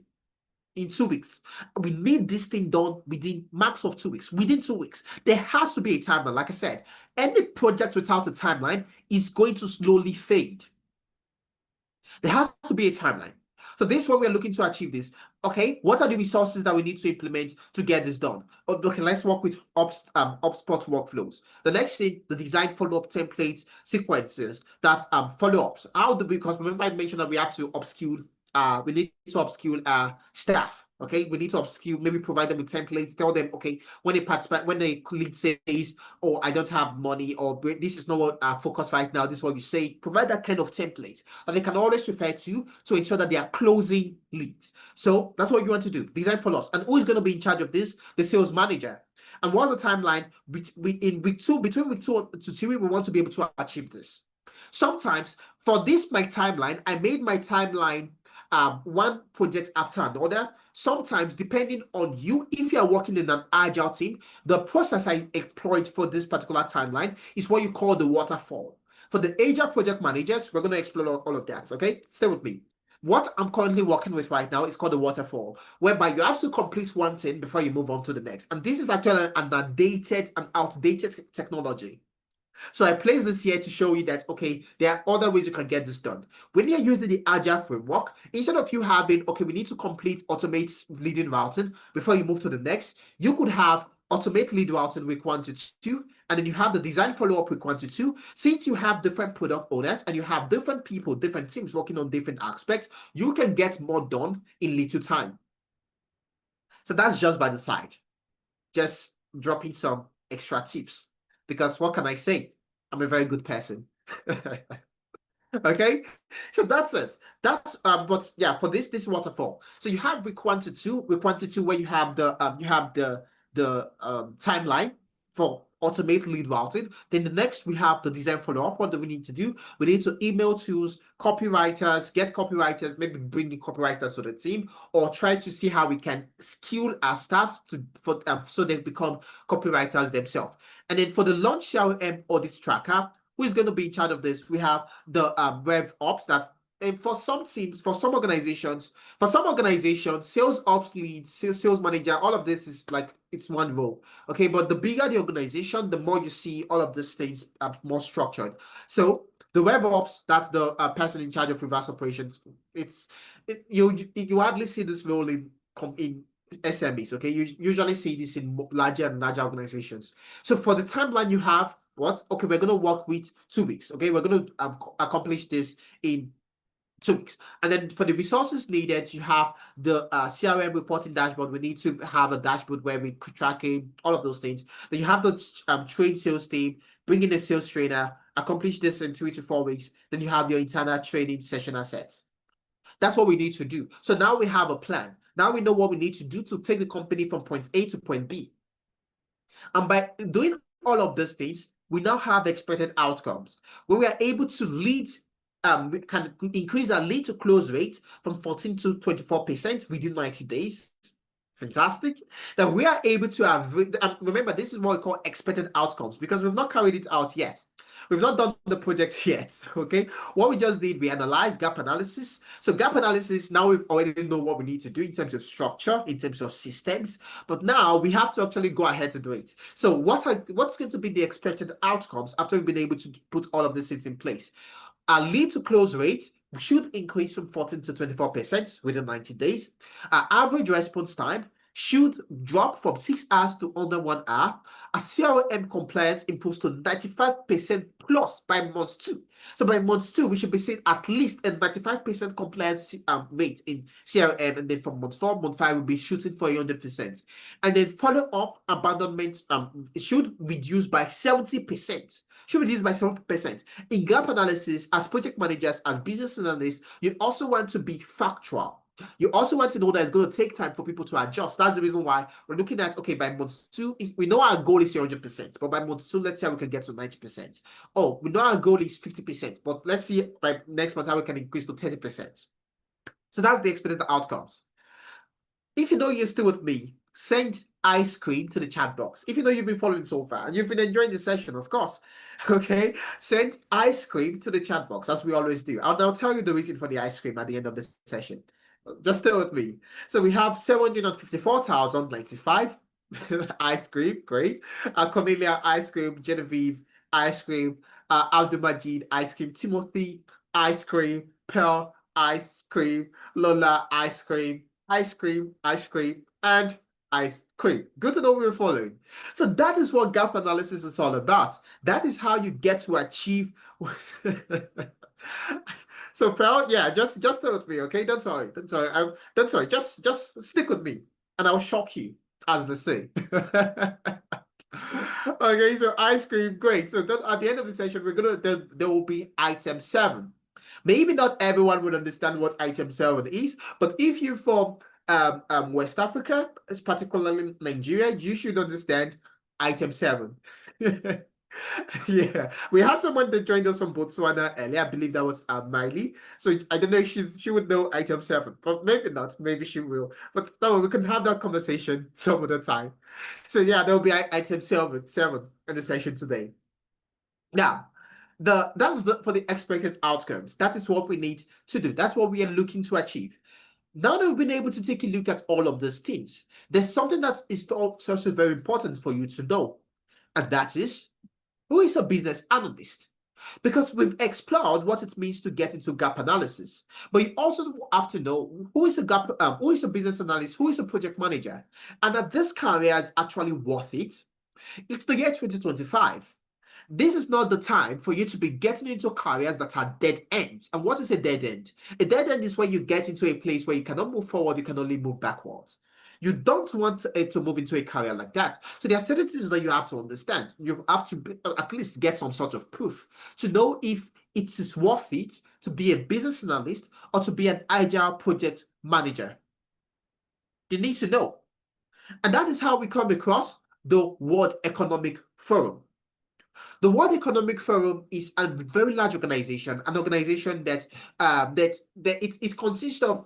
in 2 weeks. We need this thing done within max of 2 weeks. Within 2 weeks, there has to be a timeline. Like I said, any project without a timeline is going to slowly fade. There has to be a timeline. So this is what we're looking to achieve this. Okay, what are the resources that we need to implement to get this done? Okay, let's work with HubSpot workflows. The next thing, the design follow-up templates, sequences, that's follow-ups. How do we, because remember I mentioned that we have to upskill, we need to upskill staff. Okay, we need to upskill, maybe provide them with templates, tell them, okay, when a participant, when a lead says, oh, I don't have money, or this is not what our focus right now, this is what you say, provide that kind of template that they can always refer to ensure that they are closing leads. So that's what you want to do, design follow-ups. And who is going to be in charge of this? The sales manager. And what's the timeline? Between week 2 to 3, we want to be able to achieve this. Sometimes for this, my timeline, I made my timeline one project after another. Sometimes, depending on you, if you are working in an agile team, the process I employed for this particular timeline is what you call the waterfall. For the agile project managers, we're going to explore all of that, okay? Stay with me. What I'm currently working with right now is called the waterfall, whereby you have to complete one thing before you move on to the next. And this is actually an outdated technology. So I placed this here to show you that, okay, there are other ways you can get this done. When you're using the Agile framework, instead of you having, okay, we need to automate leading routing before you move to the next, you could have automate lead routing week 1 to 2, and then you have the design follow-up week 1 to 2. Since you have different product owners and you have different people, different teams working on different aspects, you can get more done in little time. So that's just by the side. Just dropping some extra tips. Because what can I say? I'm a very good person. Okay, so that's it. That's but yeah, for this waterfall. So you have week 1 to 2, where you have the timeline for automate lead routing. Then the next we have the design follow-up. What do we need to do? We need to email tools, copywriters, get copywriters, maybe bring the copywriters to the team, or try to see how we can skill our staff so they become copywriters themselves. And then for the launch CRM audit tracker, who is going to be in charge of this? We have the Rev Ops. That's for some teams, for some organizations, sales ops lead, sales manager, all of this is like it's one role. Okay, but the bigger the organization, the more you see all of these things are more structured. So the Rev Ops, that's the person in charge of reverse operations. You hardly see this role in SMEs. Okay, you usually see this in larger and larger organizations. So for the timeline you have, okay, we're going to work with 2 weeks. Okay, we're going to accomplish this in 2 weeks. And then for the resources needed, you have the CRM reporting dashboard. We need to have a dashboard where we're tracking all of those things. Then you have the trained sales team, bring in a sales trainer, accomplish this in 3 to 4 weeks, then you have your internal training session assets. That's what we need to do. So now we have a plan. Now we know what we need to do to take the company from point A to point B. And by doing all of these things, we now have expected outcomes where we are able to lead, we can increase our lead to close rate from 14 to 24% within 90 days. Fantastic. That we are able to have, remember, this is what we call expected outcomes because we've not carried it out yet. We've not done the project yet. Okay. What we just did, we analyzed gap analysis. So gap analysis, now we already know what we need to do in terms of structure, in terms of systems, but now we have to actually go ahead to do it. So what's going to be the expected outcomes after we've been able to put all of these things in place? Our lead to close rate should increase from 14 to 24% within 90 days. Our average response time should drop from 6 hours to under 1 hour. Our CRM compliance improves to 95% plus by month 2. So by month 2, we should be seeing at least a 95% compliance rate in CRM, and then from month 4, month 5, we'll be shooting for 100%. And then follow up abandonment it should reduce by 70%. Should reduce by 70%. In gap analysis, as project managers, as business analysts, you also want to be factual. You also want to know that it's going to take time for people to adjust. That's the reason why we're looking at, okay, by month 2, we know our goal is 100%, but by month 2, let's say we can get to 90%. Oh, we know our goal is 50%, but let's see by next month how we can increase to 30%. So that's the expected outcomes. If you know you're still with me, send ice cream to the chat box. If you know you've been following so far and you've been enjoying the session, of course, okay, send ice cream to the chat box as we always do. I'll tell you the reason for the ice cream at the end of the session. Just stay with me. So we have 754,095 ice cream, great. Cornelia ice cream, Genevieve ice cream, Abdul ice cream, Timothy ice cream, Pearl ice cream, Lola ice cream, ice cream, ice cream, and ice cream. Good to know we're following. So that is what gap analysis is all about. That is how you get to achieve. So, Pearl, yeah, just stay with me, okay? Don't worry, don't worry. Don't worry. Just stick with me, and I'll shock you, as they say. Okay, so ice cream, great. So then at the end of the session, there will be item 7. Maybe not everyone would understand what item 7 is, but if you're from West Africa, particularly Nigeria, you should understand item 7. Yeah, we had someone that joined us from Botswana earlier. I believe that was Miley. So I don't know if she would know item 7, but maybe not. Maybe she will. But no, we can have that conversation some other time. So yeah, there will be item 7 in the session today. Now, that's for the expected outcomes. That is what we need to do. That's what we are looking to achieve. Now that we've been able to take a look at all of these things, there's something that is also very important for you to know, and that is, who is a business analyst? Because we've explored what it means to get into gap analysis, but you also have to know who is who is a business analyst, who is a project manager, and that this career is actually worth it. It's the year 2025. This is not the time for you to be getting into careers that are dead ends. And what is a dead end? A dead end is when you get into a place where you cannot move forward, you can only move backwards. You don't want to move into a career like that. So there are certain things that you have to understand. You have to at least get some sort of proof to know if it is worth it to be a business analyst or to be an agile project manager. You need to know. And that is how we come across the World Economic Forum. The World Economic Forum is a very large organization, an organization that it consists of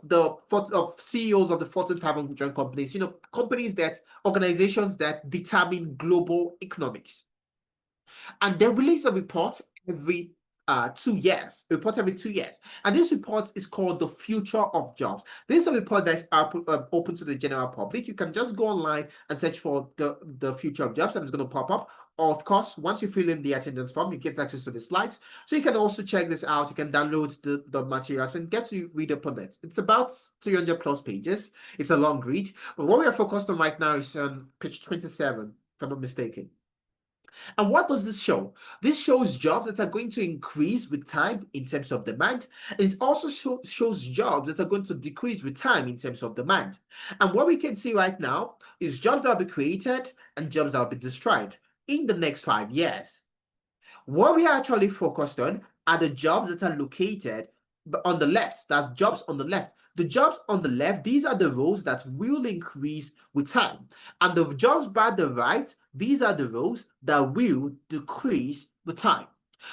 CEOs of the Fortune 500 companies, organizations that determine global economics. And they release a report every 2 years. A report every 2 years. And this report is called The Future of Jobs. This is a report that's open to the general public. You can just go online and search for the Future of Jobs, and it's going to pop up. Of course, once you fill in the attendance form, you get access to the slides. So you can also check this out. You can download the materials and get to read up on it. It's about 300 plus pages. It's a long read. But what we are focused on right now is on page 27, if I'm not mistaken. And what does this show? This shows jobs that are going to increase with time in terms of demand. And it also shows jobs that are going to decrease with time in terms of demand. And what we can see right now is jobs that will be created and jobs that will be destroyed in the next 5 years. What we are actually focused on are the jobs that are located on the left. That's jobs on the left. The jobs on the left, these are the roles that will increase with time. And the jobs by the right, these are the roles that will decrease with time.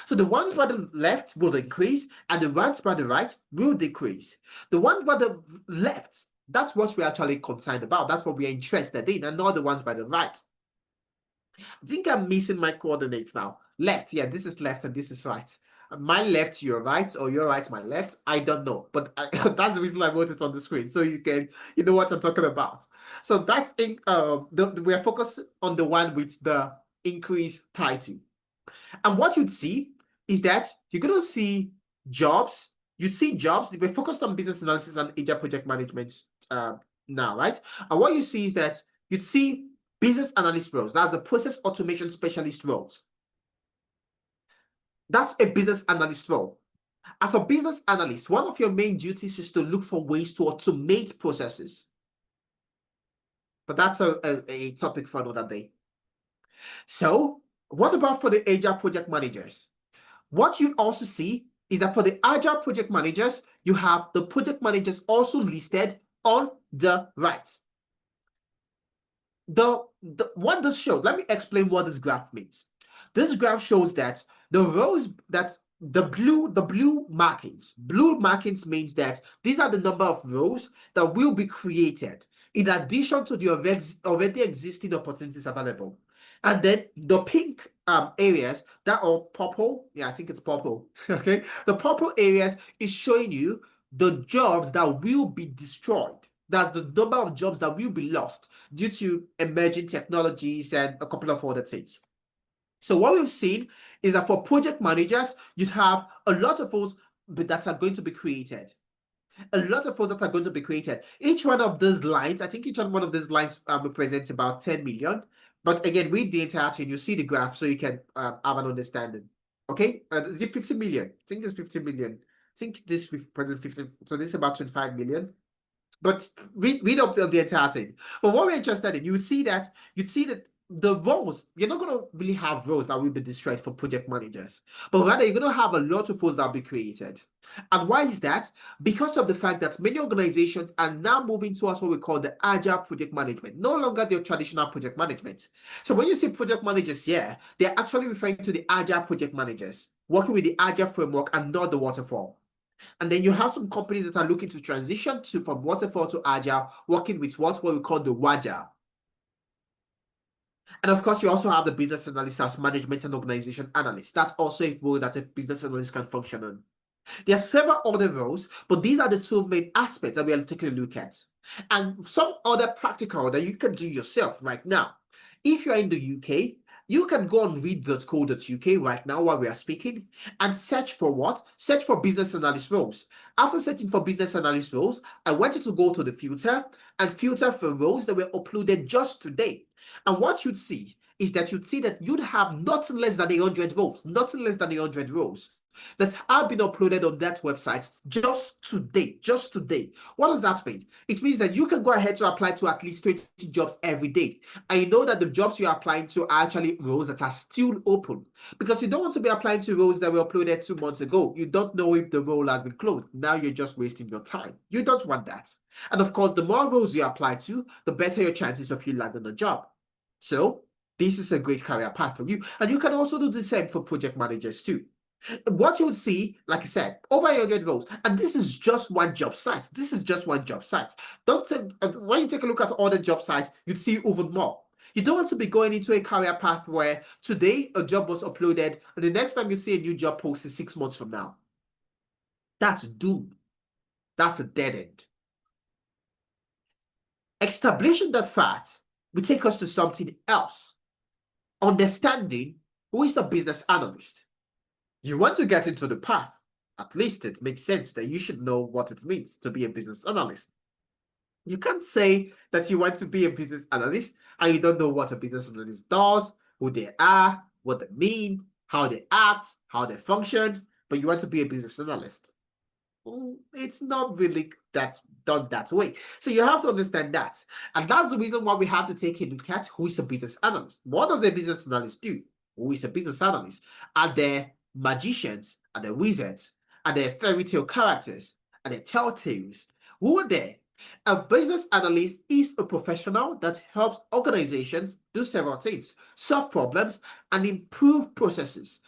So the ones by the left will increase and the ones by the right will decrease. The ones by the left, that's what we're actually concerned about. That's what we're interested in, and not the ones by the right. I think I'm missing my coordinates now. Left, yeah, this is left and this is right. My left, your right, or your right, my left. I don't know, but that's the reason I wrote it on the screen, so you know what I'm talking about. So that's in we are focused on the one with the increase title. And what you'd see is that you're going to see jobs. You'd see jobs. We're focused on business analysis and agile project management now, right? And what you see is that you'd see business analyst roles. That's the process automation specialist roles. That's a business analyst role. As a business analyst, one of your main duties is to look for ways to automate processes. But that's a topic for another day. So, what about for the agile project managers? What you also see is that for the agile project managers, you have the project managers also listed on the right. What this shows, let me explain what this graph means. This graph shows that the rows that the blue markings means that these are the number of rows that will be created in addition to the already existing opportunities available. And then the pink areas that are purple, yeah, I think it's purple. Okay, the purple areas is showing you the jobs that will be destroyed. That's the number of jobs that will be lost due to emerging technologies and a couple of other things. So what we've seen is that for project managers, you'd have a lot of roles that are going to be created. A lot of roles that are going to be created. Each one of these lines, I think each one of these lines represents about 10 million. But again, read the entire thing, you see the graph so you can have an understanding. Okay? Is it 50 million? I think it's 50 million. I think this represents 50, so this is about 25 million. But read up the entire thing. But what we're interested in, you'd see that the roles, you're not going to really have roles that will be destroyed for project managers, but rather you're going to have a lot of roles that will be created. And why is that? Because of the fact that many organizations are now moving towards what we call the agile project management, no longer the traditional project management. So when you see project managers here, they're actually referring to the agile project managers working with the agile framework and not the waterfall. And then you have some companies that are looking to transition from waterfall to agile, working with what we call the Wagile. And of course, you also have the business analyst as management and organization analyst. That's also a role that a business analyst can function on. There are several other roles, but these are the two main aspects that we are taking a look at. And some other practical that you can do yourself right now. If you're in the UK, you can go on read.co.uk right now while we are speaking and search for what? Search for business analyst roles. After searching for business analyst roles, I want you to go to the filter and filter for roles that were uploaded just today. And what you'd see is that you'd have nothing less than 100 roles, nothing less than 100 roles that have been uploaded on that website just today. Just today. What does that mean? It means that you can go ahead to apply to at least 20 jobs every day. And you know that the jobs you're applying to are actually roles that are still open, because you don't want to be applying to roles that were uploaded 2 months ago. You don't know if the role has been closed. Now you're just wasting your time. You don't want that. And of course, the more roles you apply to, the better your chances of you landing a job. So this is a great career path for you. And you can also do the same for project managers too. What you would see, like I said, over 100 roles, and this is just one job site. This is just one job site. Don't take, when you take a look at other job sites, you'd see even more. You don't want to be going into a career path where today a job was uploaded, and the next time you see a new job post is 6 months from now. That's doom. That's a dead end. Establishing that fact will take us to something else. Understanding who is a business analyst. You want to get into the path. At least it makes sense that you should know what it means to be a business analyst. You can't say that you want to be a business analyst and you don't know what a business analyst does, who they are, what they mean, how they act, how they function, but you want to be a business analyst. It's not really done that way. So you have to understand that. And that's the reason why we have to take a look at who is a business analyst. What does a business analyst do? Who is a business analyst? Are there magicians? Are there wizards? Are there fairy tale characters? Are there telltales? Who are there? A business analyst is a professional that helps organizations do several things: solve problems and improve processes.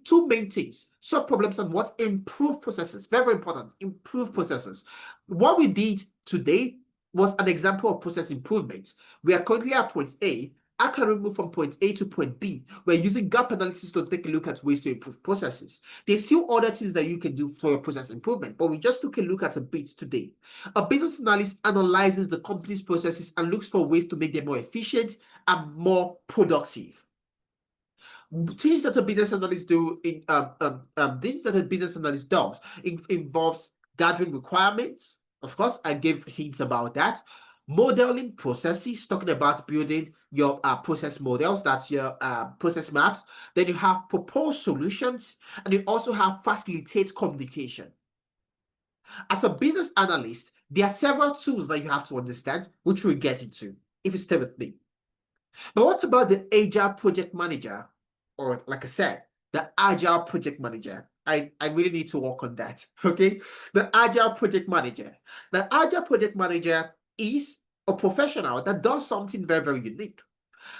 Two main things: solve problems and what? Improve processes. Very important. Improve processes. What we did today was an example of process improvement. We are currently at point A. I can move from point A to point B. We're using gap analysis to take a look at ways to improve processes. There's still other things that you can do for your process improvement, but we just took a look at a bit today. A business analyst analyzes the company's processes and looks for ways to make them more efficient and more productive. Things that a business analyst do in things that a business analyst does involves gathering requirements. Of course, I gave hints about that. Modeling processes, talking about building your process models, that's your process maps. Then you have proposed solutions, and you also have facilitate communication. As a business analyst, there are several tools that you have to understand, which we'll get into if you stay with me. But what about the Agile Project Manager? Or, like I said, the Agile Project Manager. I really need to work on that. Okay. The Agile Project Manager. The Agile Project Manager is a professional that does something very, very unique.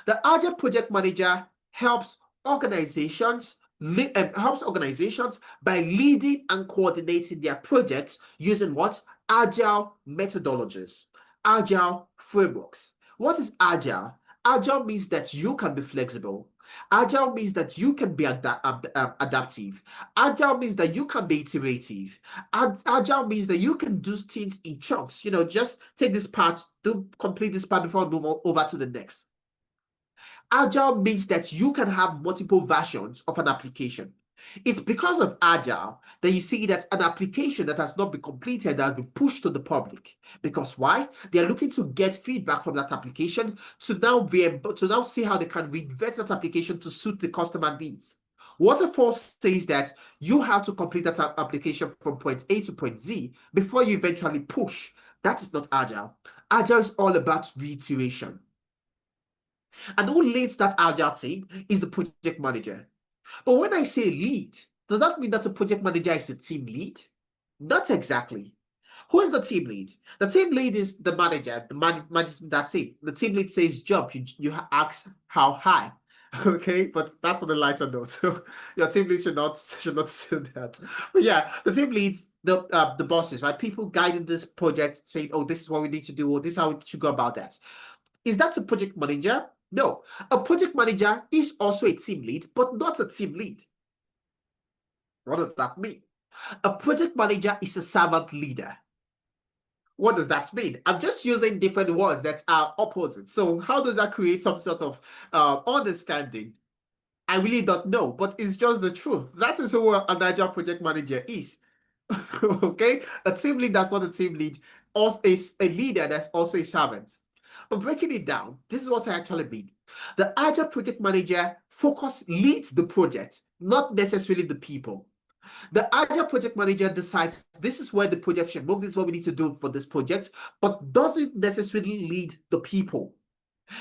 The Agile Project Manager helps organizations by leading and coordinating their projects using what? Agile methodologies, agile frameworks. What is agile? Agile means that you can be flexible. Agile means that you can be adaptive. Agile means that you can be iterative. Agile means that you can do things in chunks. Just take this part, complete this part before we move over to the next. Agile means that you can have multiple versions of an application. It's because of Agile that you see that an application that has not been completed has been pushed to the public. Because why? They are looking to get feedback from that application to now see how they can reinvent that application to suit the customer needs. Waterfall says that you have to complete that application from point A to point Z before you eventually push. That is not Agile. Agile is all about reiteration. And who leads that Agile team is the project manager. But when I say lead, does that mean that the project manager is a team lead? Not exactly. Who is the team lead? The team lead is the manager, managing that team. The team lead says jump, you ask how high. Okay, but that's on a lighter note. So your team lead should not do that. But yeah, the team leads the bosses, right? People guiding this project, saying, "Oh, this is what we need to do, or this is how we should go about that." Is that a project manager? No. A project manager is also a team lead, but not a team lead. What does that mean? A project manager is a servant leader. What does that mean? I'm just using different words that are opposite. So how does that create some sort of understanding? I really don't know, but it's just the truth. That is who an agile project manager is. Okay? A team lead that's not a team lead, also is a leader that's also a servant. But breaking it down, this is what I actually mean. The agile project manager leads the project, not necessarily the people. The agile project manager decides this is where the project should move, this is what we need to do for this project, but doesn't necessarily lead the people.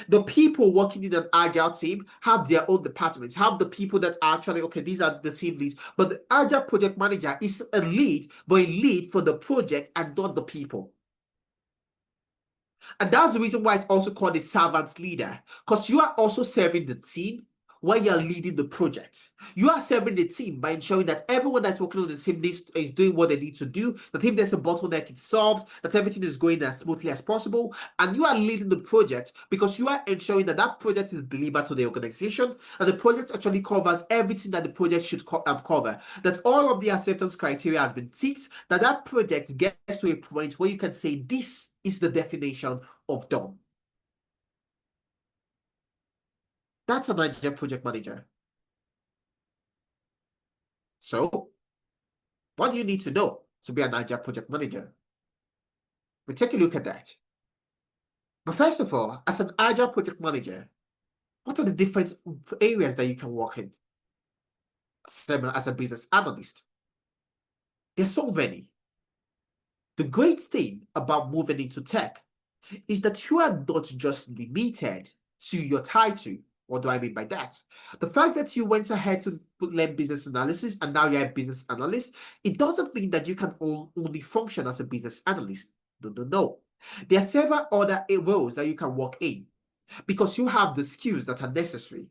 The people working in an agile team have their own departments, have the people that are actually, okay, these are the team leads, but the agile project manager is a lead, but a lead for the project and not the people. And that's the reason why it's also called a servant leader, because you are also serving the team while you're leading the project. You are serving the team by ensuring that everyone that's working on the team is doing what they need to do, that if there's a bottleneck, it's solved, that everything is going as smoothly as possible. And you are leading the project because you are ensuring that that project is delivered to the organization, and the project actually covers everything that the project should cover, that all of the acceptance criteria has been ticked, that that project gets to a point where you can say this is the definition of done. That's an agile project manager. So, what do you need to know to be an agile project manager? We'll take a look at that. But first of all, as an agile project manager, what are the different areas that you can work in as a business analyst? There's so many. The great thing about moving into tech is that you are not just limited to your title. What do I mean by that? The fact that you went ahead to learn business analysis and now you're a business analyst, it doesn't mean that you can only function as a business analyst. No, no, no. There are several other roles that you can work in because you have the skills that are necessary.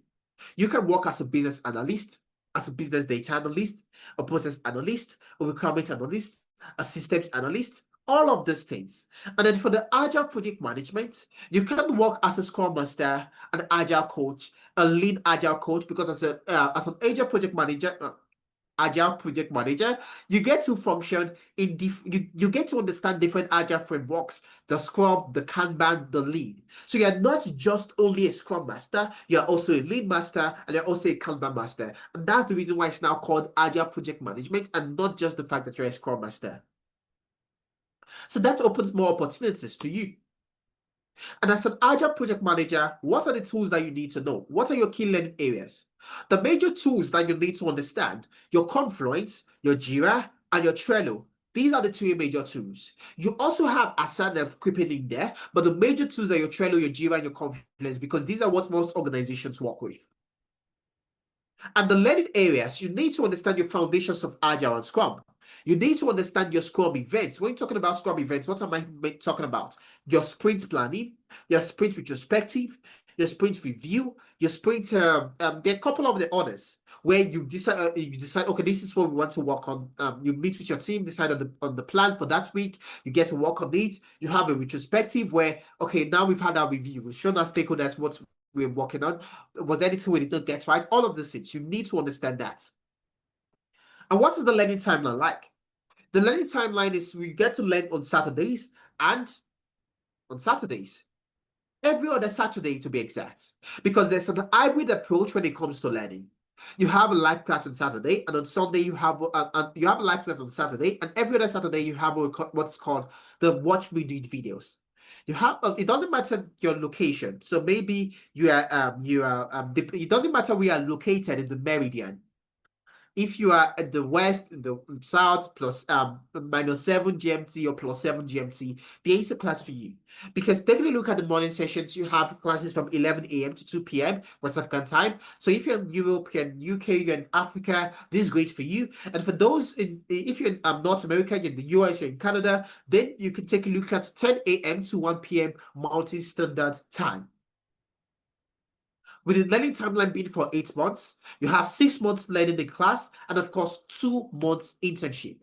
You can work as a business analyst, as a business data analyst, a process analyst, a requirement analyst, a systems analyst, all of these things. And then for the agile project management, you can work as a scrum master, an agile coach, a lead agile coach, because as an agile project manager, agile project manager, you get to function in you get to understand different agile frameworks, the scrum, the kanban, the lean. So you're not just only a scrum master, you're also a lead master, and you're also a kanban master. And that's the reason why it's now called agile project management, and not just the fact that you're a scrum master. So that opens more opportunities to you. And as an agile project manager, what are the tools that you need to know? What are your key learning areas? The major tools that you need to understand: your Confluence, your Jira, and your Trello. These are the two major tools. You also have Asana creeping in there, but the major tools are your Trello, your Jira, and your Confluence, because these are what most organizations work with. And the learning areas, you need to understand your foundations of Agile and Scrum. You need to understand your Scrum events. When you're talking about Scrum events, what am I talking about? Your sprint planning, your sprint retrospective, your sprint review, your sprint. There are a couple of the others where you decide, okay, this is what we want to work on. You meet with your team, decide on the plan for that week. You get to work on it. You have a retrospective where, okay, now we've had our review. We've shown our stakeholders what we're working on. Was there anything we did not get right? All of these things, you need to understand that. And what is the learning timeline like? The learning timeline is we get to learn on Saturdays and on Saturdays. Every other Saturday, to be exact. Because there's an hybrid approach when it comes to learning. You have a live class on Saturday, and on Sunday you have a live class on Saturday, and every other Saturday you have what's called the watch me do it videos. You have it doesn't matter your location. So maybe it doesn't matter where you are located in the meridian. If you are at the west, in the south, plus -7 GMT or +7 GMT, there is a class for you. Because taking a look at the morning sessions, you have classes from 11 a.m. to 2 p.m. West African time. So if you're in Europe, you're in UK, you're in Africa, this is great for you. And for those if you're in North America, you're in the US, you're in Canada, then you can take a look at 10 a.m. to 1 p.m. multi-standard time. With the learning timeline being for 8 months, you have 6 months learning in class and, of course, 2 months internship.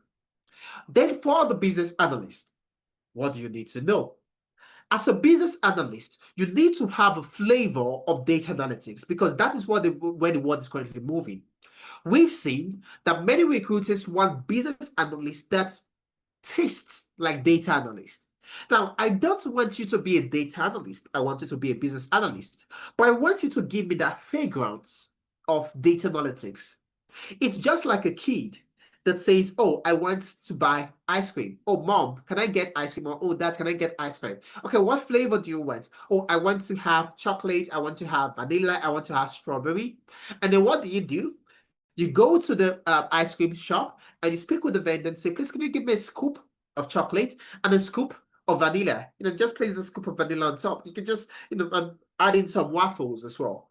Then, for the business analyst, what do you need to know? As a business analyst, you need to have a flavor of data analytics because that is where the world is currently moving. We've seen that many recruiters want business analysts that taste like data analysts. Now, I don't want you to be a data analyst. I want you to be a business analyst. But I want you to give me that fragrance of data analytics. It's just like a kid that says, oh, I want to buy ice cream. Oh, mom, can I get ice cream? Or, oh, dad, can I get ice cream? Okay, what flavor do you want? Oh, I want to have chocolate. I want to have vanilla. I want to have strawberry. And then what do? You go to the ice cream shop and you speak with the vendor and say, please, can you give me a scoop of chocolate and a scoop of vanilla? Just place the scoop of vanilla on top. You can just, add in some waffles as well.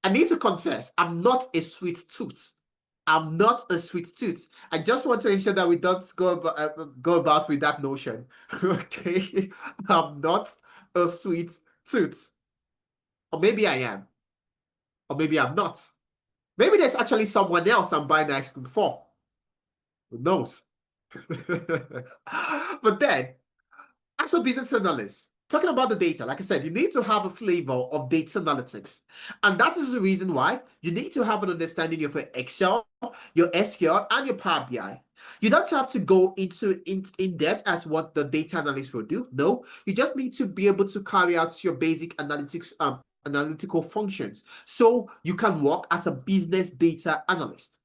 I need to confess, I'm not a sweet tooth. I'm not a sweet tooth. I just want to ensure that we don't go about with that notion. Okay? I'm not a sweet tooth. Or maybe I am. Or maybe I'm not. Maybe there's actually someone else I'm buying ice cream for. Who knows? But then, as a business analyst, talking about the data, like I said, you need to have a flavor of data analytics. And that is the reason why you need to have an understanding of your Excel, your SQL, and your Power BI. You don't have to go into in depth as what the data analyst will do. No, you just need to be able to carry out your basic analytical functions so you can work as a business data analyst.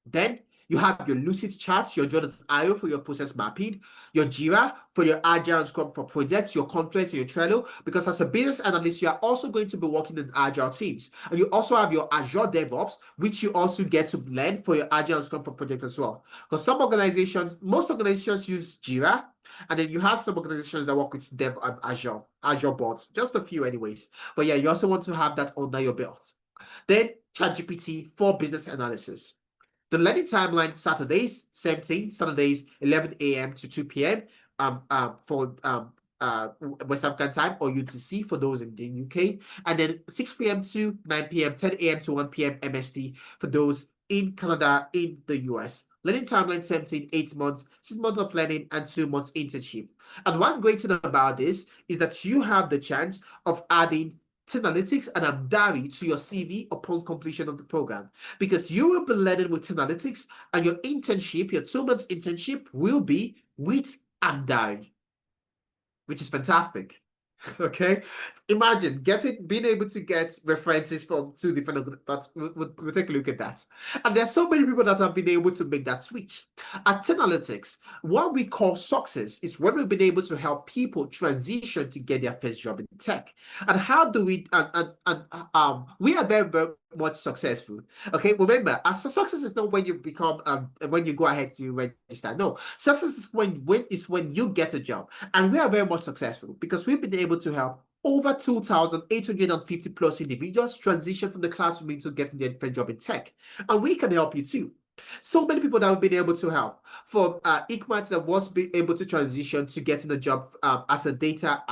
Then You have your Lucid charts, your Jordan.io for your process mapping, your Jira for your Agile and Scrum for projects, your Confluence, your Trello, because as a business analyst, you are also going to be working in Agile teams. And you also have your Azure DevOps, which you also get to blend for your Agile and Scrum for projects as well. Because most organizations use Jira, and then you have some organizations that work with Dev Azure boards, just a few anyways. But yeah, you also want to have that under your belt. Then ChatGPT for business analysis. The learning timeline: Saturdays, same thing, Saturdays, 11 a.m. to 2 p.m. For West African time, or UTC for those in the UK, and then 6 p.m. to 9 p.m., 10 a.m. to 1 p.m. MST for those in Canada, in the US. Learning timeline: 17, 8 months, 6 months of learning, and 2 months internship. And one great thing about this is that you have the chance of adding Analytics and Amdari to your CV upon completion of the program, because you will be learning with Analytics, and your internship, your 2 months internship, will be with Amdari, which is fantastic. Okay, imagine being able to get references from two different, but we'll take a look at that. And there are so many people that have been able to make that switch. At Analytics, what we call success is when we've been able to help people transition to get their first job in tech. And how do we, we are very, very much successful. Okay, remember, success is not when you become, when you go ahead to register. No, success is when you get a job. And we are very much successful because we've been able to help over 2,850 plus individuals transition from the classroom into getting their first job in tech. And we can help you too. So many people that we've been able to help. For Ikmat, that was able to transition to getting a job as a data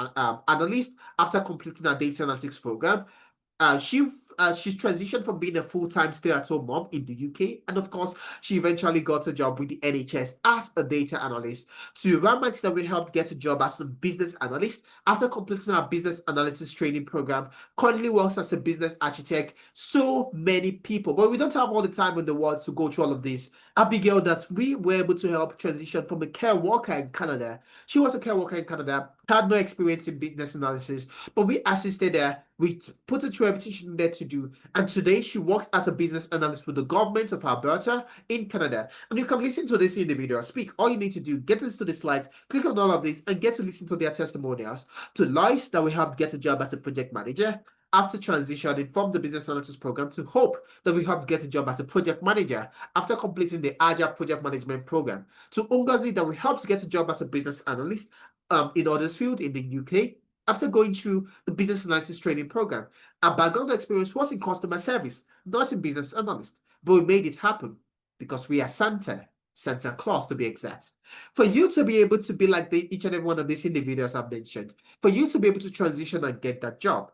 analyst after completing our data analytics program. She's transitioned from being a full-time stay-at-home mom in the UK, and of course, she eventually got a job with the NHS as a data analyst. To Ramat, that we helped get a job as a business analyst after completing our business analysis training program, currently works as a business architect. So many people, but we don't have all the time in the world to go through all of this. Abigail, that we were able to help transition from a care worker in Canada. She was a care worker in Canada, had no experience in business analysis, but we assisted her. We put her through everything she needed to do, and today she works as a business analyst with the government of Alberta in Canada. And you can listen to this individual speak. All you need to do, get into the slides, click on all of this, and get to listen to their testimonials. To Lois, that we helped get a job as a project manager after transitioning from the business analytics program, to Hope, that we helped get a job as a project manager after completing the Agile project management program, to Ungazi, that we helped get a job as a business analyst in Huddersfield in the UK after going through the business analysis training program. Our background experience was in customer service, not in business analyst, but we made it happen because we are Santa Claus to be exact. For you to be able to be like each and every one of these individuals I've mentioned, for you to be able to transition and get that job,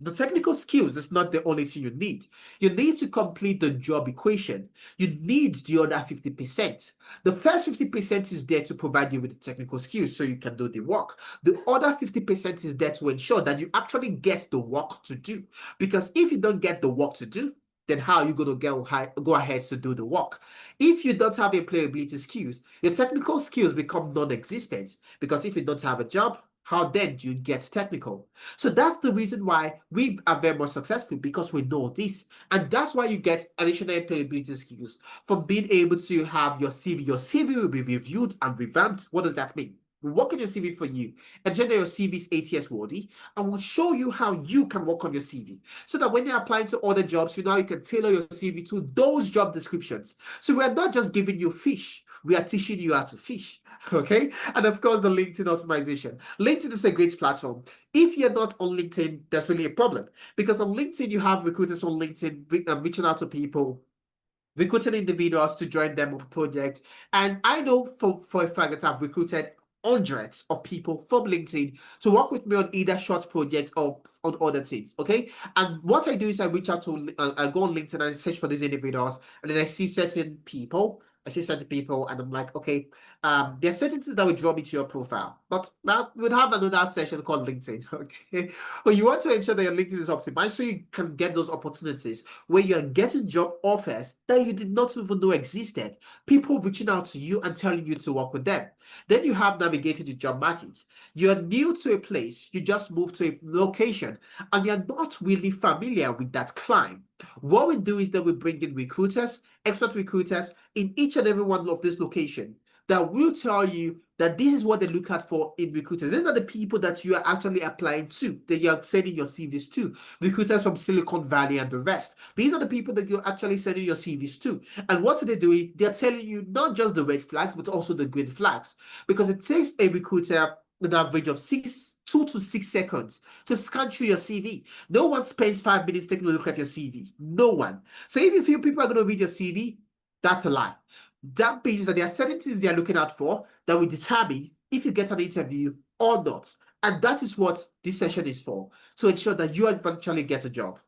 the technical skills is not the only thing you need. You need to complete the job equation. You need the other 50%. The first 50% is there to provide you with the technical skills so you can do the work. The other 50% is there to ensure that you actually get the work to do. Because if you don't get the work to do, then how are you going to go ahead to do the work? If you don't have employability skills, your technical skills become non-existent. Because if you don't have a job, how then do you get technical? So that's the reason why we are very much successful, because we know this. And that's why you get additional employability skills from being able to have your CV. Your CV will be reviewed and revamped. What does that mean? We'll work on your CV for you, and generate your CV is ATS worthy, and we'll show you how you can work on your CV so that when you're applying to other jobs, you know you can tailor your CV to those job descriptions. So we're not just giving you fish, we are teaching you how to fish. Okay, and of course, the LinkedIn optimization. LinkedIn is a great platform. If you're not on LinkedIn, there's really a problem, because on LinkedIn, you have recruiters on LinkedIn reaching out to people, recruiting individuals to join them with projects. And I know for a fact that I've recruited hundreds of people from LinkedIn to work with me on either short projects or on other things. Okay, and what I do is I reach out to, I go on LinkedIn and I search for these individuals, and then I see certain people. And I'm like, okay, there are certain things that will draw me to your profile. But now we'll have another session called LinkedIn. Okay, but you want to ensure that your LinkedIn is optimized so you can get those opportunities where you are getting job offers that you did not even know existed. People reaching out to you and telling you to work with them. Then you have navigated the job market. You're new to a place, you just moved to a location, and you're not really familiar with that climb. What we do is that we bring in recruiters, expert recruiters in each and every one of this location that will tell you that this is what they look at for in recruiters. These are the people that you are actually applying to, that you are sending your CVs to. Recruiters from Silicon Valley and the rest. These are the people that you're actually sending your CVs to. And what are they doing? They're telling you not just the red flags, but also the green flags. Because it takes a recruiter an average of 2 to 6 seconds to scan through your CV. No one spends 5 minutes taking a look at your CV. No one. So if you feel people are going to read your CV, that's a lie. That means that there are certain things they are looking out for that will determine if you get an interview or not. And that is what this session is for, to ensure that you eventually get a job.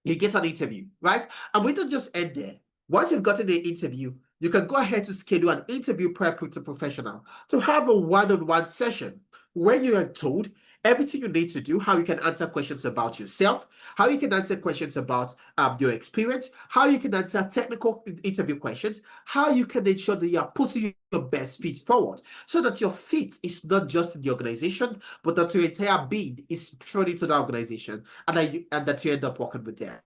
You get an interview, right? And we don't just end there. Once you've gotten the interview, you can go ahead to schedule an interview prep with a professional to have a one-on-one session where you are told everything you need to do, how you can answer questions about yourself, how you can answer questions about your experience, how you can answer technical interview questions, how you can ensure that you are putting your best feet forward so that your fit is not just in the organization, but that your entire being is thrown into the organization and that you end up working with them.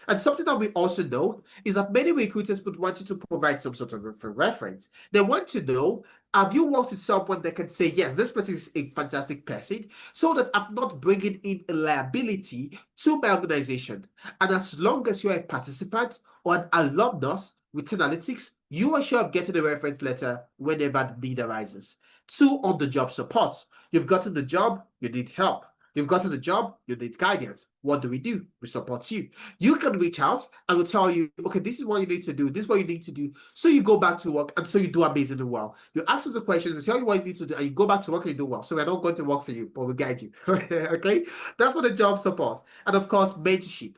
And something that we also know is that many recruiters would want you to provide some sort of reference. They want to know, have you worked with someone that can say, yes, this person is a fantastic person, so that I'm not bringing in a liability to my organization. And as long as you're a participant or an alumnus with analytics, you are sure of getting a reference letter whenever the need arises. 2, on-the-job support. You've gotten the job, you need help. You've gotten the job, you need guidance. What do? We support you. You can reach out and we'll tell you, okay, this is what you need to do. This is what you need to do. So you go back to work and so you do amazingly well. You ask us the questions, we tell you what you need to do, and you go back to work and you do well. So we're not going to work for you, but we'll guide you. Okay? That's what the job support. And of course, mentorship.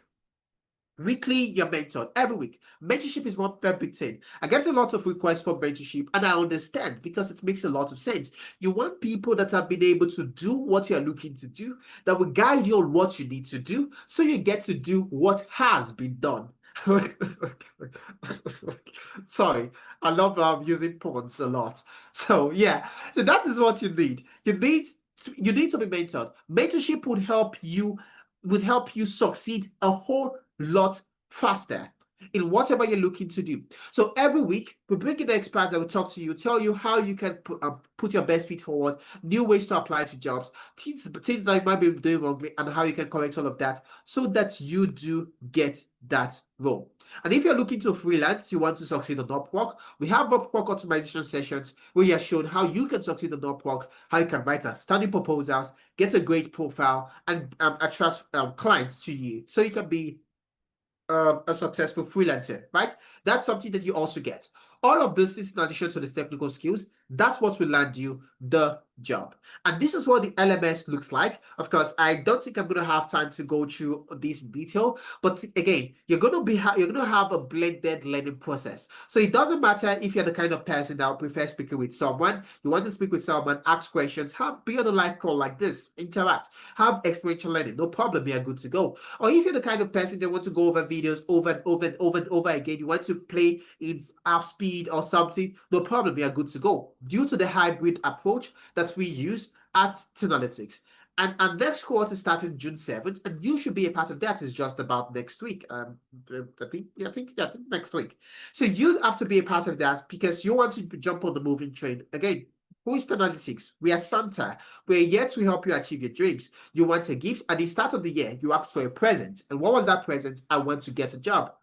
Weekly, you're mentored every week. Mentorship is one very big thing. I get a lot of requests for mentorship, and I understand because it makes a lot of sense. You want people that have been able to do what you're looking to do, that will guide you on what you need to do, so you get to do what has been done. Sorry, I love using puns a lot. So yeah, so that is what you need. You need to be mentored. Mentorship would help you succeed a whole lot faster in whatever you're looking to do. So every week, we bring in experts that will talk to you, tell you how you can put your best feet forward, new ways to apply to jobs, things that you might be doing wrongly, and how you can correct all of that so that you do get that role. And if you're looking to freelance, you want to succeed on Upwork, we have Upwork optimization sessions where you're shown how you can succeed on Upwork, how you can write outstanding proposals, get a great profile, and attract clients to you so you can be a successful freelancer, right? That's something that you also get. All of this is in addition to the technical skills. That's what will land you the job. And this is what the LMS looks like. Of course, I don't think I'm going to have time to go through this in detail, but again, you're going to have a blended learning process. So it doesn't matter if you're the kind of person that would prefer speaking with someone. You want to speak with someone, ask questions, be on a live call like this, interact, have experiential learning. No problem, you're good to go. Or if you're the kind of person that wants to go over videos over and over and over and over again, you want to play in half speed or something, no problem, you're good to go. Due to the hybrid approach that we use at Analytics. And our next quarter starting June 7th, and you should be a part of that. Is just about next week. I think next week. So you have to be a part of that because you want to jump on the moving train. Again, who is Analytics? We are Santa. We're here to help you achieve your dreams. You want a gift. At the start of the year, you asked for a present. And what was that present? I want to get a job.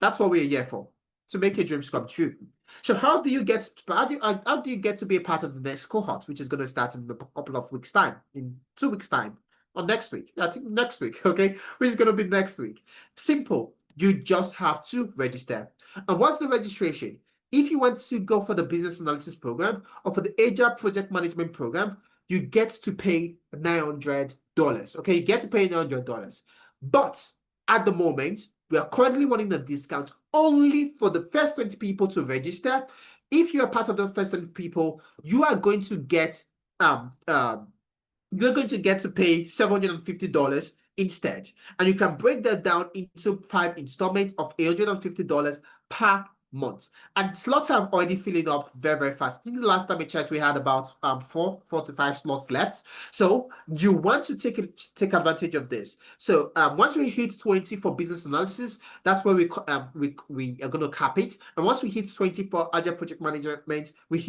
That's what we're here for, to make your dreams come true. So how do you get to be a part of the next cohort, which is going to start in a couple of weeks' time, in 2 weeks' time, or next week? I think next week, okay? Which is going to be next week. Simple. You just have to register. And what's the registration? If you want to go for the business analysis program or for the Agile project management program, you get to pay $900. Okay, you get to pay $900. But at the moment, we are currently running a discount only for the first 20 people to register. If you're part of the first 20 people, you are going to get to pay $750 instead. And you can break that down into 5 installments of $850 per month. And slots are already filling up very, very fast. I think the last time we checked, we had about four to five slots left. So you want to take advantage of this. So once we hit 20 for business analysis, that's where we are going to cap it. And once we hit 20 for agile project management, we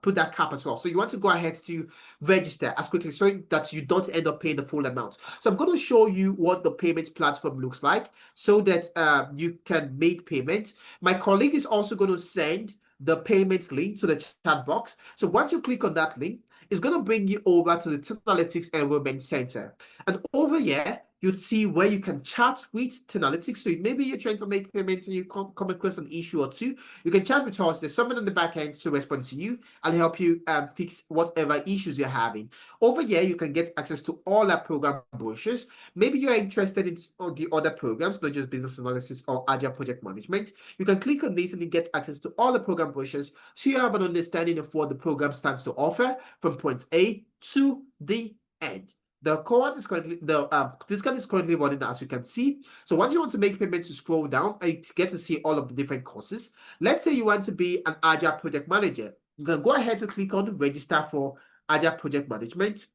put that cap as well. So you want to go ahead to register as quickly so that you don't end up paying the full amount. So I'm going to show you what the payments platform looks like so that you can make payments. My colleague is also going to send the payments link to the chat box. So once you click on that link, it's going to bring you over to the Analytics Enrollment Center. And over here, you'd see where you can chat with Analytics. So maybe you're trying to make payments and you come across an issue or two. You can chat with us. There's someone on the back end to respond to you and help you fix whatever issues you're having. Over here, you can get access to all our program brochures. Maybe you're interested in the other programs, not just business analysis or agile project management. You can click on this and you get access to all the program brochures so you have an understanding of what the program stands to offer from point A to the end. The cohort is currently the discount is currently running as you can see. So once you want to make payments, you scroll down and you get to see all of the different courses. Let's say you want to be an agile project manager. You can go ahead to click on register for agile project management.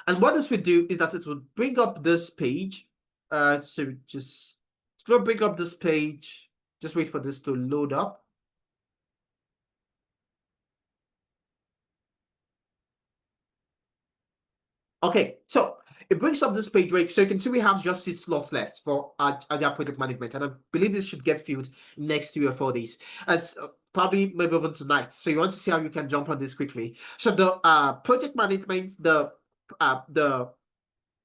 And what this will do is that it will bring up this page. So just it's going to bring up this page. Just wait for this to load up. Okay, so it brings up this page right? So you can see we have just 6 slots left for agile project management, and I believe this should get filled next 3 or 4 days. As probably maybe even tonight. So you want to see how you can jump on this quickly. So the project management, the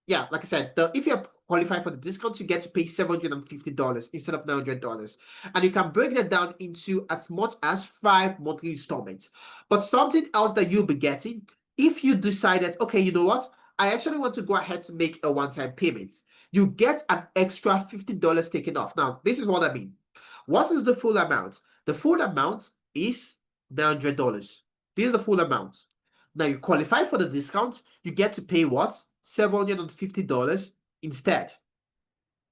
yeah, like I said, if you qualify for the discount, you get to pay $750 instead of $900. And you can break that down into as much as 5 monthly installments. But something else that you'll be getting, if you decided, okay, you know what? I actually want to go ahead to make a one-time payment. You get an extra $50 taken off. Now, this is what I mean. What is the full amount? The full amount is $900. This is the full amount. Now you qualify for the discount, you get to pay what? $750 instead.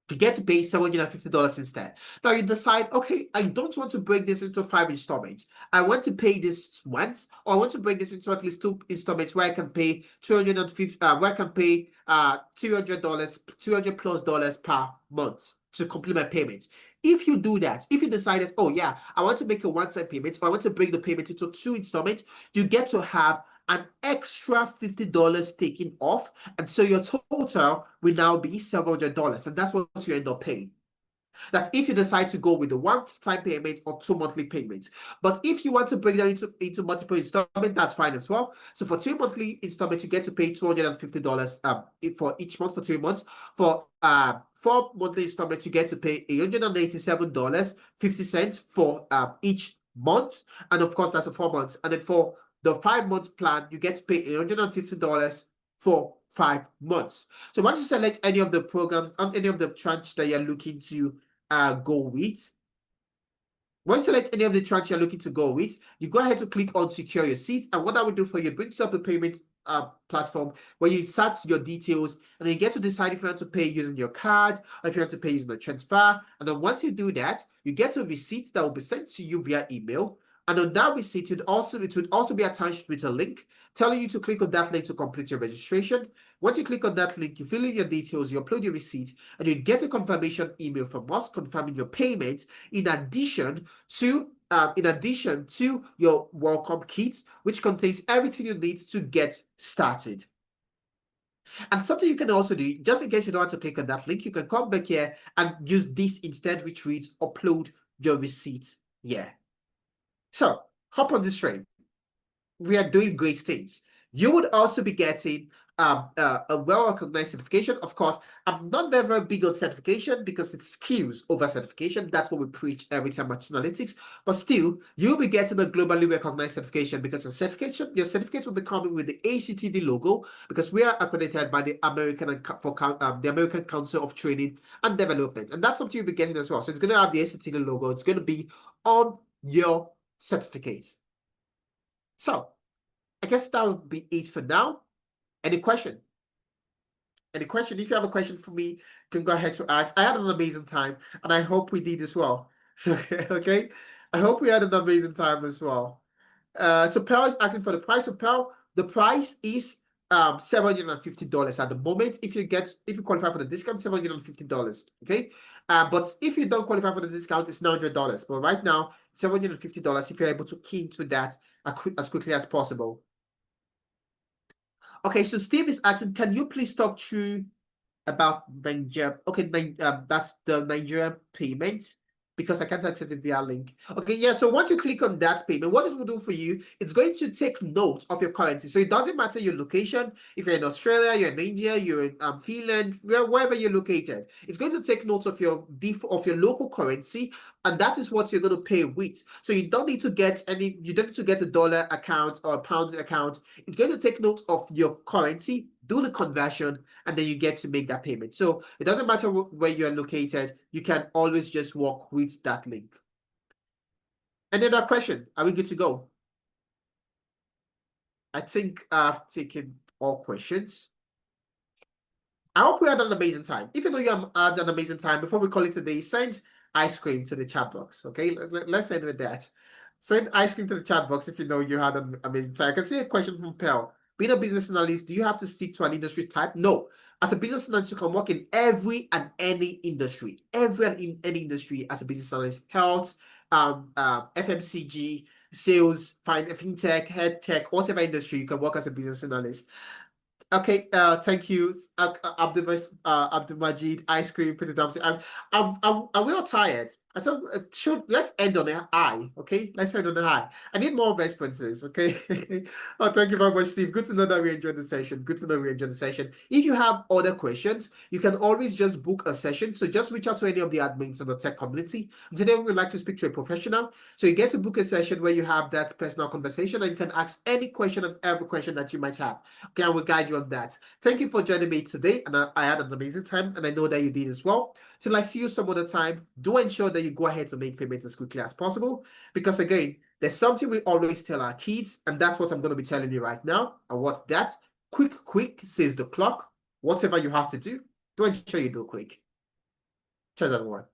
You get to pay $750 instead. Now you decide, okay, I don't want to break this into 5 installments. I want to pay this once, or I want to break this into at least 2 installments where I can pay 250, where I can pay $200, $200+ per month to complete my payments. If you do that, if you decided, oh yeah, I want to make a one-time payment, or I want to break the payment into 2 installments, you get to have an extra $50 taken off, and so your total will now be $700, and that's what you end up paying. That's if you decide to go with the one-time payment or 2 monthly payments. But if you want to break that into multiple installments, that's fine as well. So for 2 monthly installments, you get to pay $250 for each month for 2 months. For 4 monthly installments, you get to pay $187.50 for each month. And of course, that's for 4 months. And then for the 5 month plan, you get to pay $150 for 5 months. So once you select any of the programs on any of the tranche that you're looking to go with, once you select any of the tranche you're looking to go with, you go ahead to click on secure your seats. And what that will do for you, it brings up the payment platform where you insert your details and then you get to decide if you want to pay using your card or if you want to pay using a transfer. And then once you do that, you get a receipt that will be sent to you via email. And on that receipt, it would also be attached with a link telling you to click on that link to complete your registration. Once you click on that link, you fill in your details, you upload your receipt, and you get a confirmation email from us confirming your payment in addition to your welcome kit, which contains everything you need to get started. And something you can also do, just in case you don't want to click on that link, you can come back here and use this instead, which reads upload your receipt. Yeah. So hop on this train. We are doing great things. You would also be getting a well-recognized certification. Of course, I'm not very, very big on certification because it's skills over certification. That's what we preach every time at Analytics. But still, you'll be getting a globally recognized certification because your certificate will be coming with the ACTD logo because we are accredited by the American Council of Training and Development. And that's something you'll be getting as well. So it's going to have the ACTD logo. It's going to be on your certificate. So I guess that would be it for now. Any question? Any question? If you have a question for me, you can go ahead to ask. I had an amazing time, and I hope we did as well. Okay. I hope we had an amazing time as well. So Pearl is asking for the price of Pearl. The price is $750 at the moment. If you qualify for the discount, $750. Okay. But if you don't qualify for the discount, it's $900. But right now, $750 if you're able to key into that as quickly as possible. Okay, so Steve is asking, can you please talk through about Nigeria? Okay, that's the Nigerian payment because I can't access it via link. Okay, yeah, so once you click on that payment, what it will do for you, it's going to take note of your currency. So it doesn't matter your location. If you're in Australia, you're in India, you're in Finland, wherever you're located, it's going to take note of your local currency, and that is what you're going to pay with. So you don't need to get a dollar account or a pound account. It's going to take note of your currency, do the conversion, and then you get to make that payment. So it doesn't matter where you're located, you can always just work with that link. Any other question? Are we good to go? I think I've taken all questions. I hope we had an amazing time. If you know you had an amazing time, before we call it today, send ice cream to the chat box. Okay, let's end with that. Send ice cream to the chat box if you know you had an amazing time. I can see a question from Pearl. Being a business analyst, do you have to stick to an industry type? No. As a business analyst, you can work in every and any industry. Every and in any industry as a business analyst. Health, FMCG, sales, fintech, head tech, whatever industry, you can work as a business analyst. Okay, thank you, Abdul ice cream, put it down. I'm real tired. I thought let's end on a high, okay? Let's end on a high. I need more responses, okay? Oh, thank you very much, Steve. Good to know that we enjoyed the session. Good to know we enjoyed the session. If you have other questions, you can always just book a session. So just reach out to any of the admins in the tech community. Today we would like to speak to a professional. So you get to book a session where you have that personal conversation and you can ask any question and every question that you might have. Okay, I will guide you on that. Thank you for joining me today, and I had an amazing time, and I know that you did as well. Till I see you some other time, do ensure that you go ahead to make payments as quickly as possible, because again, there's something we always tell our kids, and that's what I'm going to be telling you right now. And what's that? Quick says the clock. Whatever you have to do ensure you do quick. Cheers, everyone.